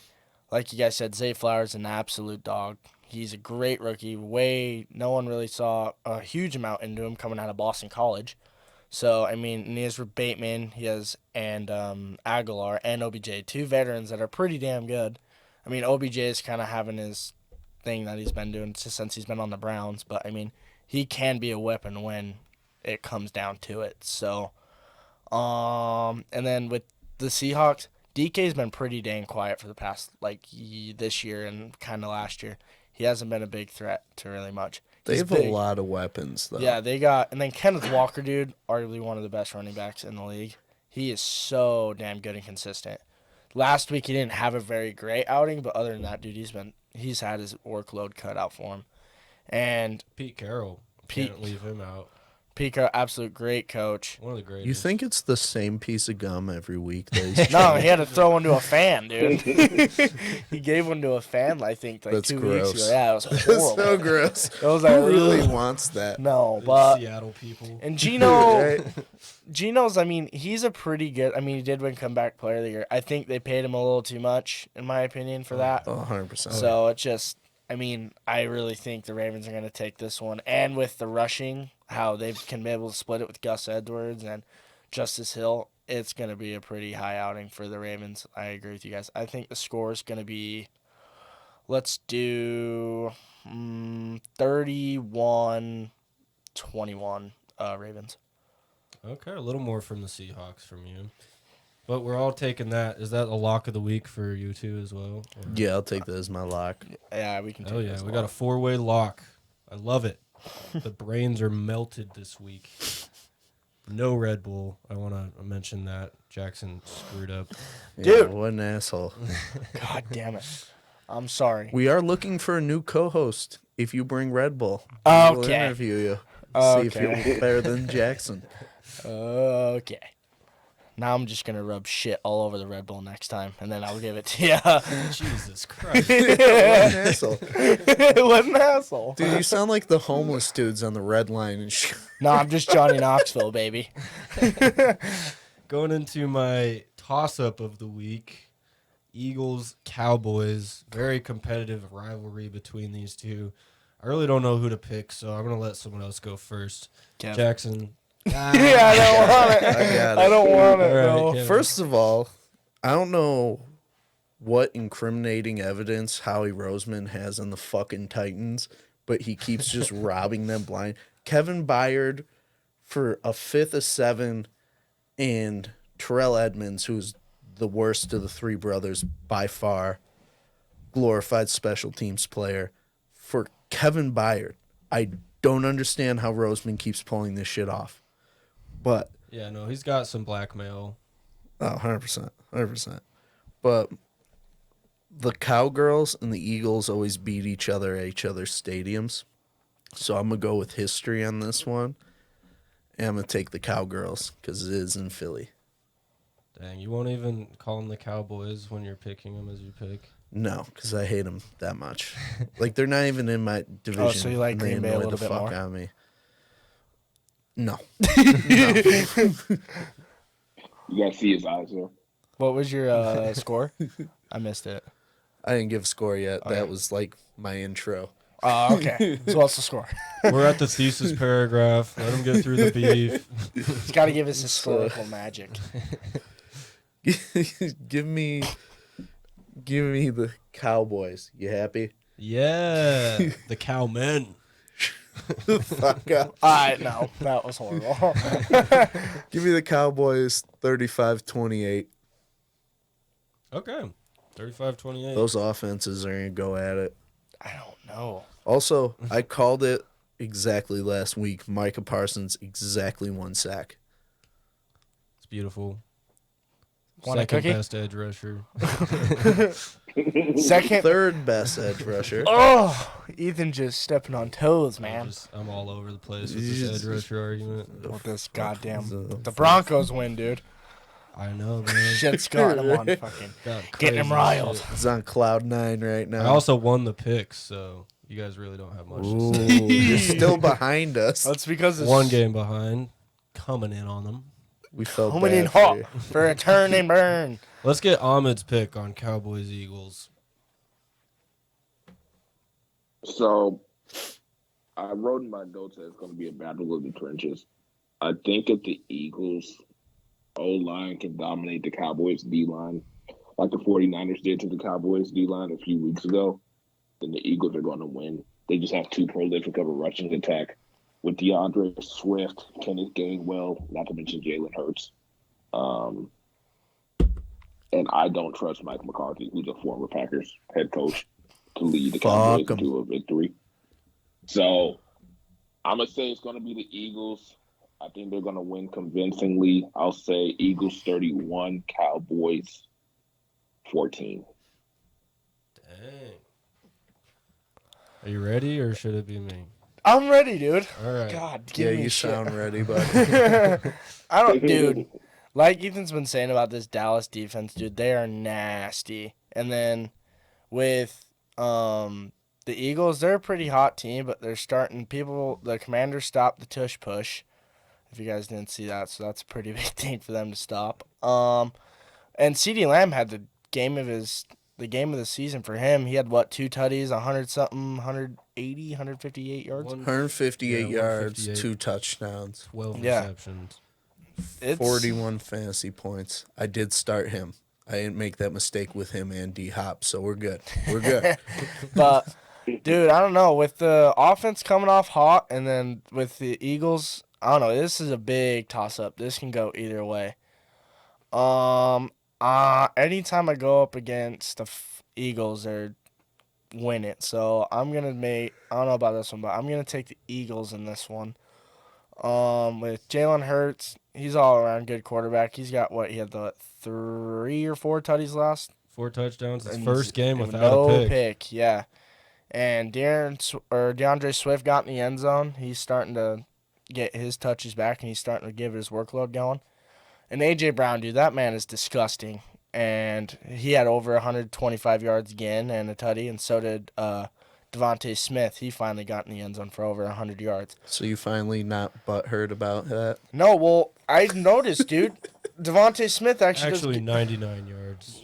like you guys said, Zay Flowers an absolute dog. He's a great rookie. No one really saw a huge amount into him coming out of Boston College. So, I mean, and he has Bateman, and Aguilar and OBJ, 2 veterans that are pretty damn good. I mean, OBJ is kind of having his thing that he's been doing since he's been on the Browns, but I mean, he can be a weapon when it comes down to it. So, and then with the Seahawks, DK's been pretty dang quiet for the past, this year and kind of last year. he hasn't been a big threat to really much. They He's have big. a lot of weapons, though. Yeah, they got, and then Kenneth Walker, dude, arguably one of the best running backs in the league. He is so damn good and consistent. Last week he didn't have a very great outing, but other than that, dude, he's had his workload cut out for him. And Pete Carroll. Can't leave him out. Pico, absolute great coach. One of the greatest. You think it's the same pice of gum every week that he's No, he had to throw one to a fan, dude. He gave one to a fan, I think, like That's 2 gross. weeks ago. Yeah, it was It's horrible. so gross. It was like, Who really ugh. wants that? No, The but Seattle people. and Gino, Right? Gino's, I mean, he's a pretty good. I mean, he did win comeback player of the year. I think they paid him a little too much, in my opinion, for that. Oh, 100%. So it just, I mean, I really think the Ravens are going to take this one. And with the rushing, how they can be able to split it with Gus Edwards and Justice Hill, it's going to be a pretty high outing for the Ravens. I agree with you guys. I think the score is going to be, let's do 31-21 Ravens. Okay, a little more from the Seahawks from you. But we're all taking that. Is that a lock of the week for you two as well? Or- Yeah, I'll take that as my lock. Yeah, we can take Oh, this yeah. We one. got a 4-way lock. I love it. The brains are melted this week. No Red Bull. I want to mention that. Jaxon screwed up. Yeah, Dude. what an asshole. God damn it. I'm sorry. We are looking for a new co-host. If you bring Red Bull, we'll Okay. interview you. See if Okay. you're better than Jackson. Okay. Now I'm just going to rub shit all over the Red Bull next time, and then I'll give it to you. Jesus Christ. What an asshole. What an asshole. Dude, you sound like the homeless dudes on the red line and shit. No, I'm just Johnny Knoxville, baby. Going into my toss-up of the week, Eagles, Cowboys, very competitive rivalry between these two. I really don't know who to pick, so I'm going to let someone else go first. Kev. Jackson. Yeah, I don't want it. I got I it. don't want it, All right, no. Kevin. First of all, I don't know what incriminating evidence Howie Roseman has on the fucking Titans, but he keeps just robbing them blind. Kevin Byard for a 5th of 7, and Terrell Edmonds, who's the worst of the three brothers by far, glorified special teams player, for Kevin Byard. I don't understand how Roseman keeps pulling this shit off. But Yeah, no, he's got some blackmail. oh, 100%. 100%. But the Cowgirls and the Eagles always beat each other at each other's stadiums. So I'm going to go with history on this one. And I'm going to take the Cowgirls because it is in Philly. Dang, you won't even call them the Cowboys when you're picking them as you pick. No, because I hate them that much. Like, they're not even in my division. Oh, so you like and they Green Bay a annoy little the bit fuck more? out of me. No. You guys see his eyes there. What was your score? I missed it. I didn't give a score yet. Okay. That was like my intro. Oh, okay. So what's the score? We're at the thesis paragraph. Let him get through the beef. He's got to give us historical magic. Give me the Cowboys. You happy? Yeah, the Cowmen. Fuck up. No, that was horrible. Give me the Cowboys 35-28. Okay, 35-28. Those offenses are going to go at it. I don't know. Also, I called it exactly last week. Micah Parsons, exactly 1 sack. It's beautiful. Want a Second cookie? best edge rusher. Second. Third best edge rusher. Oh, Ethan just stepping on toes, man. I'm all over the place with this edge rusher argument. With this goddamn. The- The Broncos win, dude. I know, man. Shit's got him on fucking. Got Getting him crazy riled. shit. He's on cloud 9 right now. I also won the picks, so you guys really don't have much to Ooh, say. you're still behind us. That's because it's One game behind. Coming in on them. We felt coming bad in for hot you. for a turn and burn. Let's get Ahmed's pick on Cowboys Eagles. So I wrote in my notes that it's going to be a battle of the trenches. I think if the Eagles O-line can dominate the Cowboys D-line, like the 49ers did to the Cowboys D-line a few weeks ago, then the Eagles are going to win. They just have too prolific of a rushing attack with DeAndre Swift, Kenneth Gainwell, not to mention Jalen Hurts. And I don't trust Mike McCarthy, who's a former Packers head coach. to lead the Fuck Cowboys 'em. into a victory. So I'm gonna say it's gonna be the Eagles. I think they're gonna win convincingly. I'll say Eagles 31, Cowboys 14. Dang. Are you ready, or should it be me? I'm ready, dude. All right. God, Yeah, give me you shit. sound ready, bud. I don't, dude. Like Ethan's been saying about this Dallas defense, dude, they are nasty. And then with the Eagles, they're a pretty hot team, but they're starting people. The Commanders stopped the tush push. If you guys didn't see that, so that's a pretty big thing for them to stop. And CeeDee Lamb had the game of the season for him. He had what, 2 tutties, 100 something, 180, 158 yards. 158 yards, 158, 2 touchdowns, 12 Yeah. receptions. It's 41 fantasy points. I did start him. I didn't make that mistake with him and D Hop, so we're good. We're good. But dude, I don't know, with the offense coming off hot, and then with the Eagles, I don't know. This is a big toss up. This can go either way. Anytime I go up against the Eagles, they're win it. So I'm gonna make. I don't know about this one, but I'm gonna take the Eagles in this one. With Jalen Hurts, he's all around good quarterback. He's got what, he had the 3 or 4 tutties last. 4 touchdowns. His And first game without no a pick. Yeah. And DeAndre Swift got in the end zone. He's starting to get his touches back, and he's starting to give his workload going. And A.J. Brown, dude, that man is disgusting. And he had over 125 yards again and a tutty, and so did Devontae Smith. He finally got in the end zone for over 100 yards. So you finally not butthurt about that? No, well, I noticed, dude. Devontae Smith Actually, 99 yards.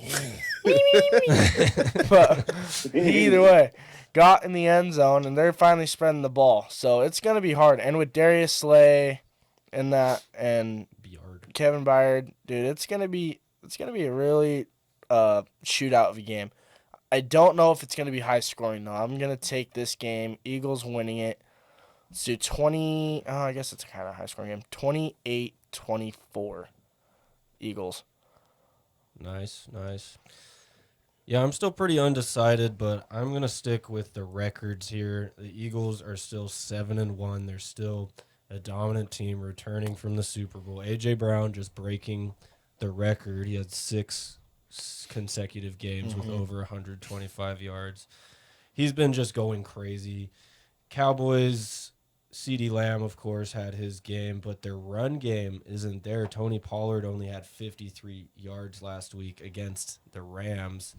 but either way, got in the end zone, and they're finally spreading the ball. So it's going to be hard. And with Darius Slay and Kevin Byard, dude, it's gonna be a really shootout of a game. I don't know if it's gonna be high scoring though. I'm gonna take this game, Eagles winning it. Let's do 20. Oh, I guess it's kind of high scoring game. 28-24, Eagles. Nice. Yeah, I'm still pretty undecided, but I'm gonna stick with the records here. The Eagles are still 7-1. They're still a dominant team returning from the Super Bowl. A.J. Brown just breaking the record. He had 6 consecutive games with over 125 yards. He's been just going crazy. Cowboys, CeeDee Lamb, of course, had his game, but their run game isn't there. Tony Pollard only had 53 yards last week against the Rams.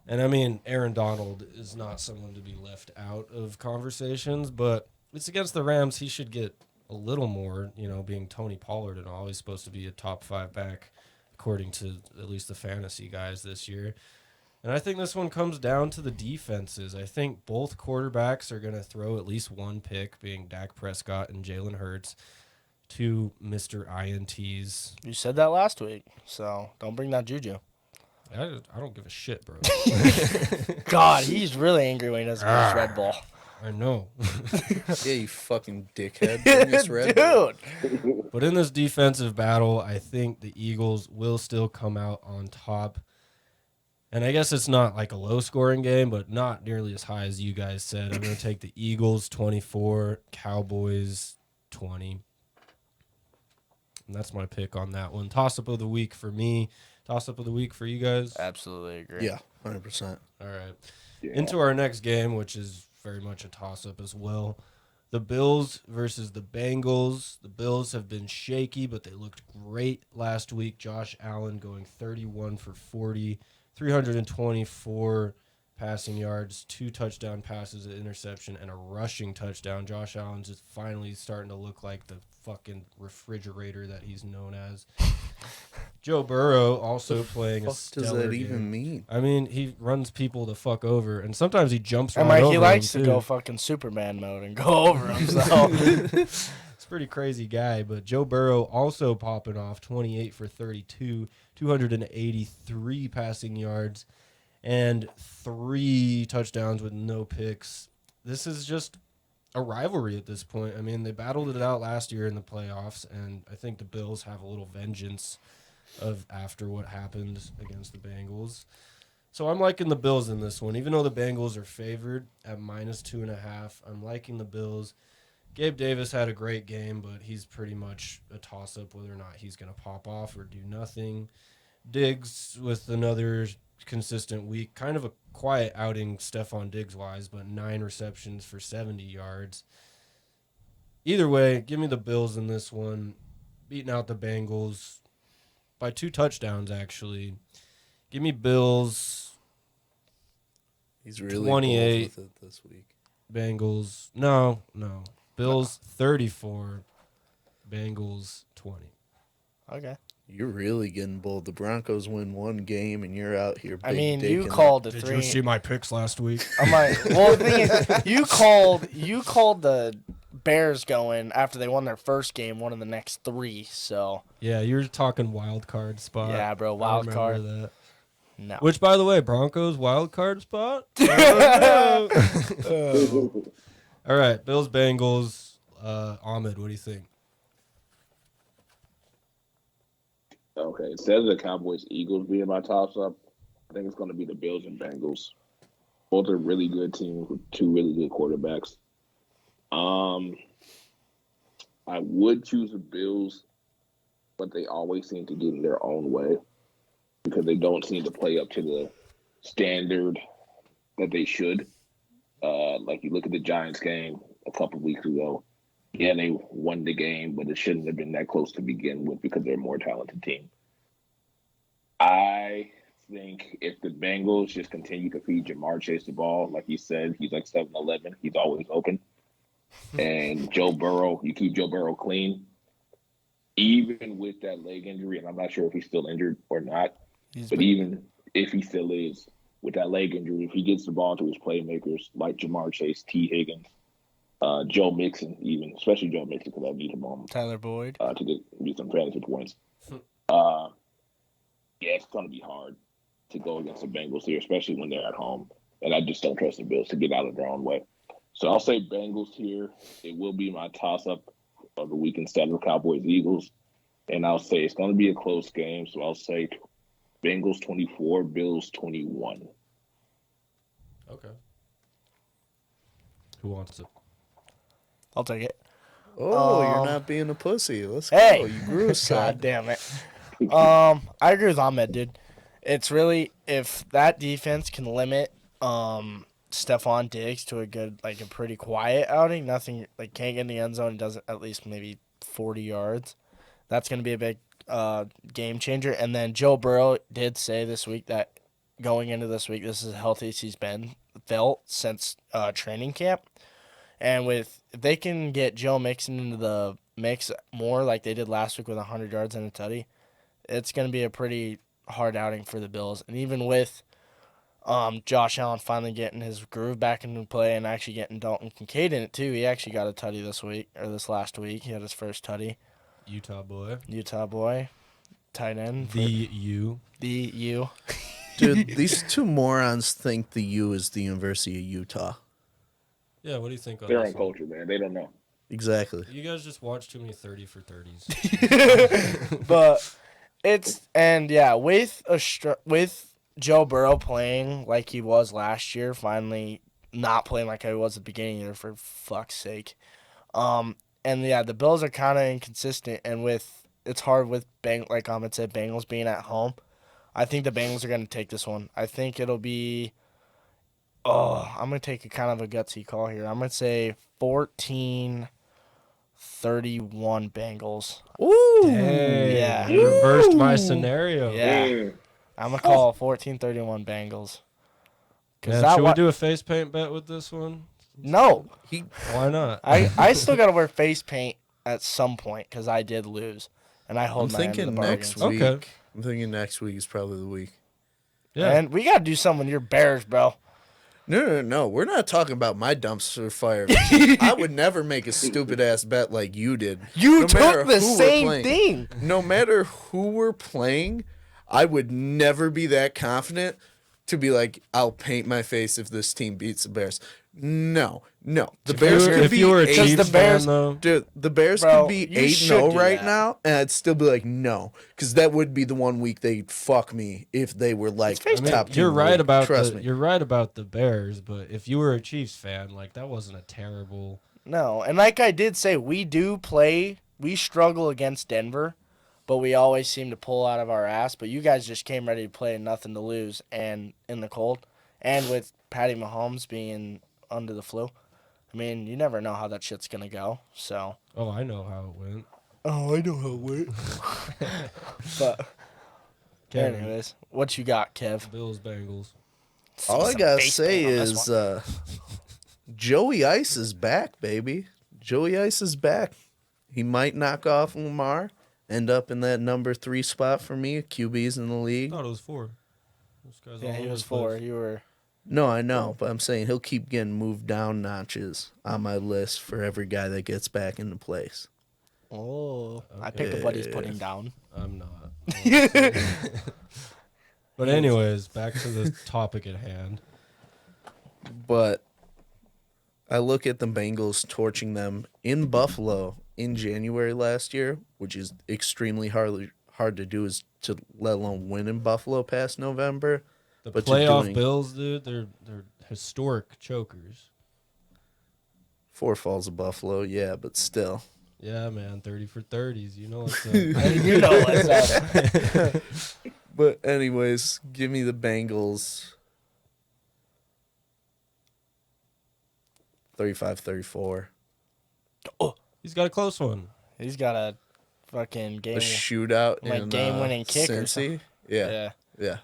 And, I mean, Aaron Donald is not someone to be left out of conversations, but it's against the Rams. He should get a little more, being Tony Pollard and all. He's supposed to be a top 5 back, according to at least the fantasy guys this year. And I think this one comes down to the defenses. I think both quarterbacks are going to throw at least one pick, being Dak Prescott and Jalen Hurts, to Mr. INTs. You said that last week, so don't bring that juju. I don't give a shit, bro. God, he's really angry when he doesn't get his Red Bull. I know. Yeah, you fucking dickhead. Bring this Red Bull. Dude. But in this defensive battle, I think the Eagles will still come out on top. And I guess it's not like a low-scoring game, but not nearly as high as you guys said. I'm going to take the Eagles 24, Cowboys 20. And that's my pick on that one. Toss-up of the week for me. Toss-up of the week for you guys. Absolutely agree. Yeah, 100%. All right. Yeah. Into our next game, which is very much a toss-up as well. The Bills versus the Bengals. The Bills have been shaky, but they looked great last week. Josh Allen going 31 for 40, 324 passing yards, 2 touchdown passes, an interception, and a rushing touchdown. Josh Allen's just finally starting to look like the fucking refrigerator that he's known as. Joe Burrow also playing a stellar What does that game. even mean? I mean, he runs people the fuck over, and sometimes he jumps And right over he likes them, to too. go fucking Superman mode and go over him. So It's a pretty crazy guy, but Joe Burrow also popping off 28 for 32, 283 passing yards, and 3 touchdowns with no picks. This is just a rivalry at this point. I mean, they battled it out last year in the playoffs, and I think the Bills have a little vengeance of after what happened against the Bengals. So I'm liking the Bills in this one, even though the Bengals are favored at -2.5. I'm liking the Bills. Gabe Davis had a great game, but he's pretty much a toss-up whether or not he's going to pop off or do nothing. Diggs with another consistent week. Kind of a quiet outing Stephon Diggs-wise, but 9 receptions for 70 yards. Either way, give me the Bills in this one. Beating out the Bengals by 2 touchdowns, actually. Give me Bills. He's really 28 bold with it this week. Bengals. No. Bills 34. Bengals 20. Okay. You're really getting bold. The Broncos win one game, and you're out here. I mean, big you dicking called the Did three. you see my picks last week? I'm like, well, the thing is, you called the Bears going after they won their first game, one of the next 3. So Yeah, you're talking wild card spot. yeah, bro, I wild remember card. that. No. Which, by the way, Broncos wild card spot. All right, Bills Bengals. Ahmed, what do you think? Okay, instead of the Cowboys Eagles being my toss up, I think it's going to be the Bills and Bengals. Both are really good teams with 2 really good quarterbacks. I would choose the Bills, but they always seem to get in their own way because they don't seem to play up to the standard that they should. Like you look at the Giants game a couple weeks ago. Yeah, they won the game, but it shouldn't have been that close to begin with because they're a more talented team. I think if the Bengals just continue to feed Jamar Chase the ball, like you said, he's like 7-Eleven. He's always open. And Joe Burrow, you keep Joe Burrow clean, even with that leg injury, and I'm not sure if he's still injured or not, but even if he still is, with that leg injury, if he gets the ball to his playmakers like Jamar Chase, T. Higgins, Joe Mixon, even, especially Joe Mixon, because I need him on Tyler Boyd. to get some fantasy points. Yeah, it's going to be hard to go against the Bengals here, especially when they're at home. And I just don't trust the Bills to get out of their own way. So I'll say Bengals here. It will be my toss-up of the week instead of Cowboys-Eagles. And I'll say it's going to be a close game. So I'll say Bengals 24, Bills 21. Okay. Who wants it? I'll take it. Oh, you're not being a pussy. Let's Hey! go. You grew a God side. damn it. I agree with Ahmed, dude. It's really, if that defense can limit Stephon Diggs to a pretty quiet outing, nothing, like can't get in the end zone and does at least maybe 40 yards, that's going to be a big game changer. And then Joe Burrow did say this week that going into this week, this is the healthiest he's been felt since training camp. And if they can get Joe Mixon into the mix more like they did last week with 100 yards and a tutty, it's going to be a pretty hard outing for the Bills. And even with Josh Allen finally getting his groove back into play and actually getting Dalton Kincaid in it too, he actually got a tutty this last week. He had his first tutty. Utah boy. Tight end. The U. Dude, these two morons think the U is the University of Utah. Yeah, what do you think on They're this in one? culture, man. They don't know. Exactly. You guys just watch too many 30 for 30s. But with Joe Burrow playing like he was last year, finally not playing like he was at the beginning of the year, for fuck's sake. The Bills are kind of inconsistent, and it's hard with like Ahmed said, Bengals being at home. I think the Bengals are going to take this one. I think it'll be. I'm going to take a kind of a gutsy call here. I'm going to say 14-31 Bengals. Ooh. Dang, Yeah. you reversed my scenario. Yeah. I'm going to call 14-31 Bengals. Yeah, should we do a face paint bet with this one? No. Why not? I still got to wear face paint at some point because I did lose. And I I'm hold my end of thinking the next bargain. week. Okay. I'm thinking next week is probably the week. Yeah. And we got to do something with your Bears, bro. No. We're not talking about my dumpster fire. I would never make a stupid ass bet like you did. You No matter took the who we're same playing. thing. No matter who we're playing, I would never be that confident to be like, I'll paint my face if this team beats the Bears. No. The If Bears you were- could if be you were a 8. Chiefs the Bears- fan, though, Dude, the Bears Bro, could be you 8-0 should do right that. now, and I'd still be like, no, because that would be the one week they'd fuck me if they were like face top 2. you're right about Trust the me. you're right about the Bears, but if you were a Chiefs fan, like that wasn't a terrible. No, and like I did say, we struggle against Denver, but we always seem to pull out of our ass. But you guys just came ready to play and nothing to lose, and in the cold, and with Patty Mahomes being under the flu. I mean, you never know how that shit's gonna go. So. Oh, I know how it went. Oh, I know how it went. But, Kevin, anyways, what you got, Kev? Bills, Bengals. All I Some gotta face say paint on this is one. Joey Ice is back, baby. Joey Ice is back. He might knock off Lamar, end up in that number 3 spot for me, QBs in the I league. thought it was 4. Those guys Yeah, all he over was the place. 4. You were. No, I know, but I'm saying he'll keep getting moved down notches on my list for every guy that gets back into place. Oh, I picked up what he's putting down. I'm not. But anyways, back to the topic at hand. But I look at the Bengals torching them in Buffalo in January last year, which is extremely hard to do, is to let alone win in Buffalo past November. The But you're playoff doing- Bills, dude, they're historic chokers. 4 falls of Buffalo, yeah, but still. Yeah, man, 30 for 30s. You know what's up. You know what's up. But anyways, give me the Bengals 35-34. He's got a close one. He's got a fucking A game. shootout Like in game-winning kick or Cincy. Yeah. Yeah.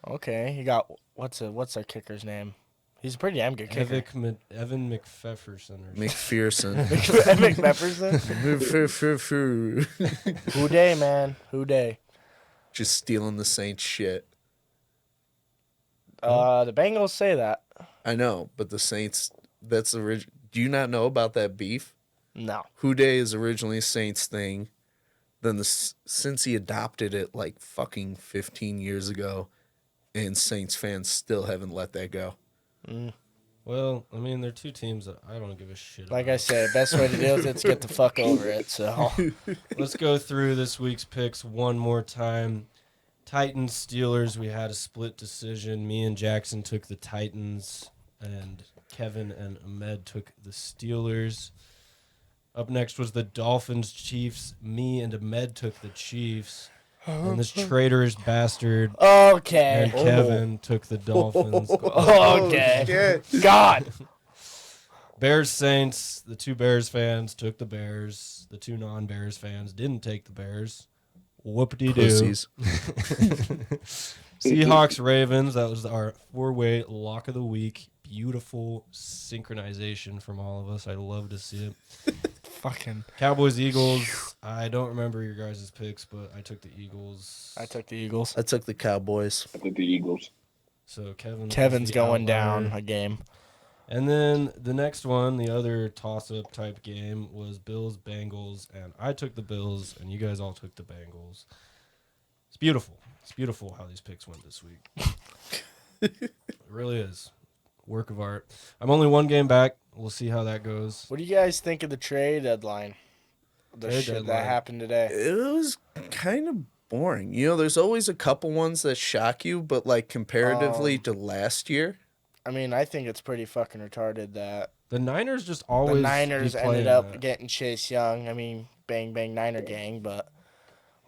Okay. He got what's our kicker's name? He's a pretty damn good kicker. Evan McPherson. Or McPherson. McPherson. McPherson. Who day, man? Who day? Just stealing the Saints shit. The Bengals say that. I know, but the Saints, that's original. Do you not know about that beef? No. Houday is originally a Saints thing. Then since he adopted it like fucking 15 years ago, and Saints fans still haven't let that go. Well, I mean, they're two teams that I don't give a shit Like about. I said, best way to deal with it's get the fuck over it. So Let's go through this week's picks one more time. Titans, Steelers, we had a split decision. Me and Jaxon took the Titans, and Kevin and Ahmed took the Steelers. Up next was the Dolphins, Chiefs. Me and Ahmed took the Chiefs. And this traitorous bastard okay. and Kevin took the Dolphins. Okay. God. Bears, Saints. The two Bears fans took the Bears. The two non-Bears fans didn't take the Bears. Whoop-de-doo. Pussies. Seahawks, Ravens. That was our four-way lock of the week. Beautiful synchronization from all of us. I love to see it. Fucking. Cowboys, Eagles. I don't remember your guys' picks, but I took the Eagles. I took the Eagles. I took the Cowboys. I think the Eagles. So Kevin's the going outlier. down a game. And then the next one, the other toss-up type game, was Bills, Bengals, and I took the Bills, and you guys all took the Bengals. It's beautiful. It's beautiful how these picks went this week. It really is. Work of art. I'm only one game back. We'll see how that goes. What do you guys think of the trade deadline? The Trade shit deadline. that happened today. It was kind of boring. You know, there's always a couple ones that shock you, but like comparatively to last year, I mean, I think it's pretty fucking retarded that The Niners just always the Niners be ended playing up that. getting Chase Young. I mean, bang, bang, Niner gang, but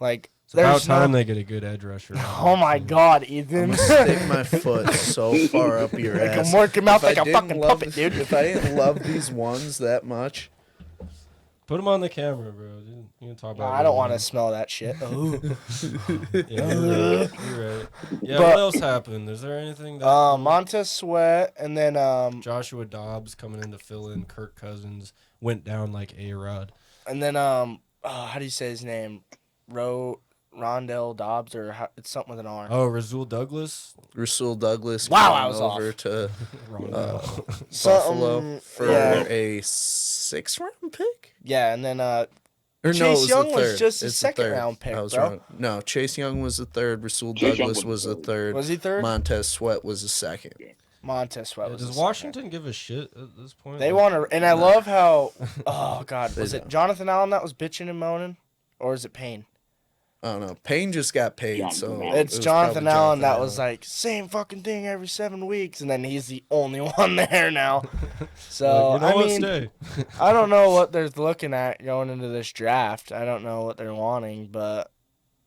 like, It's about there's time not... they get a good edge rusher. Oh my God, I'm Ethan. gonna stick my foot so far up your Like ass. I'm working mouth If like I a didn't fucking love- puppet, dude. If I didn't love these ones that much, Put them on the camera, bro. You can talk about. I don't want to smell that shit. Oh. Yeah, you're right. You're right. Yeah. But- What else happened? Is there anything that Montez Sweat, and then Joshua Dobbs coming in to fill in Kirk Cousins went down like A-Rod. how do you say his name? Rondell Dobbs, or it's something with an R. Oh, Rasul Douglas. Rasul Douglas Wow, going I was over off. to Rondell. Buffalo for yeah. a 6th-round pick. Yeah, and then Or Chase no, it was Young the was third. just a It's the third. second-round pick, I was bro. wrong. No, Chase Young was the third. Rasul Chase Young Douglas was was the the third. was he third? Montez Sweat was the second. Montez Sweat was Does the center. Washington give a shit at this point? They Like, want to, and I love how. Oh God, They was it don't. Jonathan Allen that was bitching and moaning, or is it Payne? I don't know. Payne just got paid, Jonathan so Allen. It's it was Jonathan probably Allen that Jonathan was Allen. like same fucking thing every 7 weeks, and then he's the only one there now. So you know I what? mean, Stay. I don't know what they're looking at going into this draft. I don't know what they're wanting, but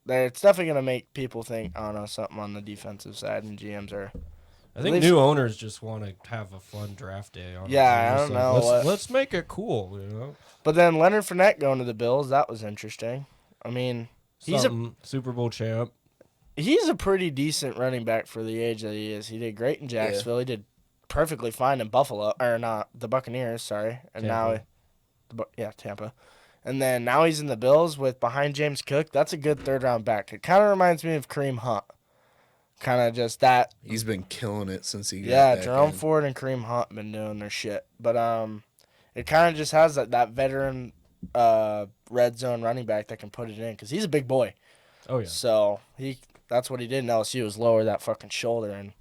it's definitely gonna make people think. I don't know, something on the defensive side, and GMs are. I think least- new owners just want to have a fun draft day. Honestly. Yeah, I Just don't know what- Let's make it cool. You know, But then Leonard Fournette going to the Bills, that was interesting. I mean, he's Something, Super Bowl champ. he's a pretty decent running back for the age that he is. He did great in Jacksonville. He did perfectly fine in Buffalo, or not the Buccaneers. Sorry, and Tampa. now, Tampa, and then now he's in the Bills with behind James Cook. That's a good 3rd-round back. It kind of reminds me of Kareem Hunt. Kind of just that. He's been killing it since he got Yeah, back Jerome in. Ford and Kareem Hunt been doing their shit, but it kind of just has that veteran red zone running back that can put it in because he's a big boy. Oh yeah. So that's what he did in LSU was lower that fucking shoulder, and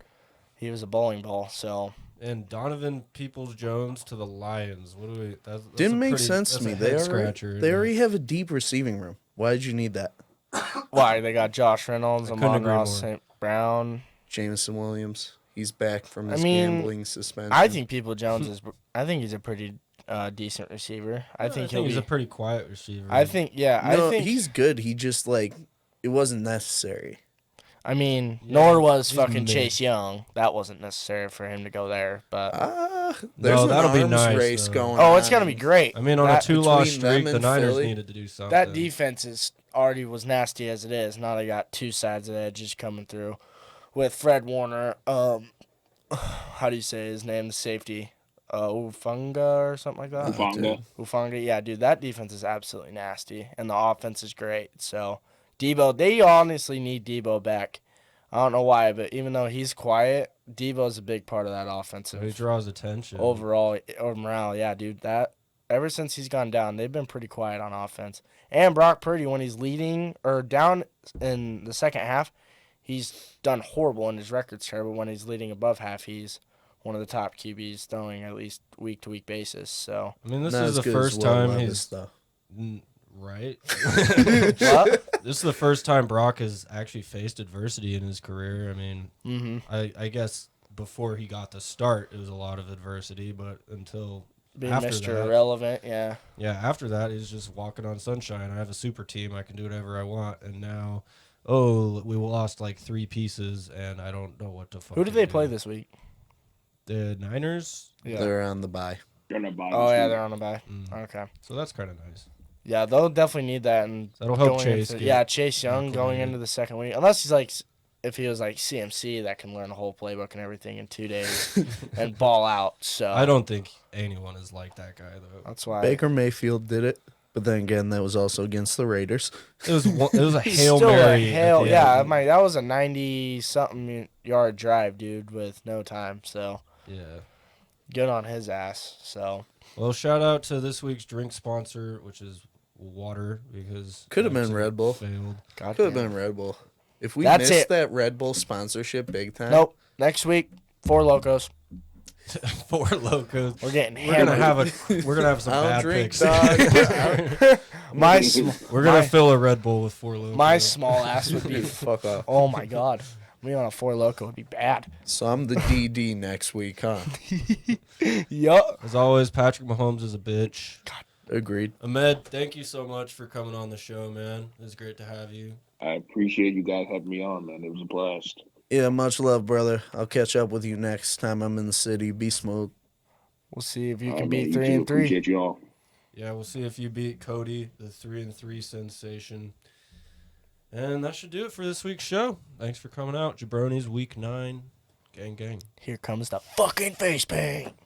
he was a bowling ball. So And Donovan Peoples-Jones to the Lions. What do we? That's Didn't a make pretty- sense to that's a me. head scratcher. They already have a deep receiving room. Why did you need that? why they got Josh Reynolds, I couldn't Amon agree Ross, more. St. Brown. Jameson Williams. He's back from I his mean, gambling suspension. I think People Jones is. I think he's a pretty decent receiver. I think he's be. a pretty quiet receiver. I think yeah. no, I think he's good. He just it wasn't necessary. I mean, Yeah, nor was he's fucking mid. Chase Young. That wasn't necessary for him to go there. But There's that'll be an arms nice, race though. going oh, it's on. gonna be great. I mean, on a That- 2-loss between them streak, the and Niners Philly, needed to do something. That defense is already was nasty as it is. Now they got two sides of the edges coming through, with Fred Warner. How do you say his name? The safety, Ufunga or something like that. Ufanga. Ufanga, yeah, dude, that defense is absolutely nasty, and the offense is great. So, Debo, they honestly need Debo back. I don't know why, but even though he's quiet, Debo's a big part of that offensive. He draws attention. Overall, or morale, yeah, dude. That ever since he's gone down, they've been pretty quiet on offense. And Brock Purdy, when he's leading or down in the second half, he's done horrible, and his record's terrible. When he's leading above half, he's one of the top QBs throwing at least week-to-week basis. So, I mean, this Not is as the good as first Will time Levis, he's though. right. what? This is the first time Brock has actually faced adversity in his career. I mean, Mm-hmm. I guess before he got the start, it was a lot of adversity, but until Being after Mr. that, Irrelevant, yeah. yeah, after that, he's just walking on sunshine. I have a super team. I can do whatever I want. And now, we lost like 3 pieces, and I don't know what to fucking Who did they do. play this week? The Niners. Yeah. They're on the bye. They're not buying Oh, this yeah, week. they're on a bye. Mm. Okay. So that's kind of nice. Yeah, they'll definitely need that. And That'll help going Chase. into- get yeah, Chase Young going acclimated. into the second week. Unless he's like, if he was like CMC, that can learn the whole playbook and everything in 2 days and ball out. So I don't think anyone is like that guy though. That's why. Baker Mayfield did it, but then again, that was also against the Raiders. It was a He's hail still mary. a at hail, the yeah. end. That was a 90-something yard drive, dude, with no time. So Yeah. good on his ass. So Well, shout out to this week's drink sponsor, which is water, because Could have been Jackson Red Bull. Failed. God Could have damn. been Red Bull. If we That's missed it. that Red Bull sponsorship big time, Nope. Next week, 4 Locos. 4 Locos. We're getting We're gonna hammered. have some I don't bad drink, picks. dog. My We're gonna my- fill a Red Bull with 4 Locos. my small ass would be. Fuck off. Oh my god, me on a 4 Loco would be bad. So I'm the DD next week, huh? Yup. As always, Patrick Mahomes is a bitch. Agreed. Ahmed, thank you so much for coming on the show, man. It was great to have you. I appreciate you guys having me on, man. It was a blast. Yeah, much love, brother. I'll catch up with you next time I'm in the city. Be smooth. We'll see if you All can right, beat man, 3 you too. and 3. Appreciate you all. Yeah, we'll see if you beat Cody, the 3-3 sensation. And that should do it for this week's show. Thanks for coming out. Jabronis, week 9. Gang, gang. Here comes the fucking face paint.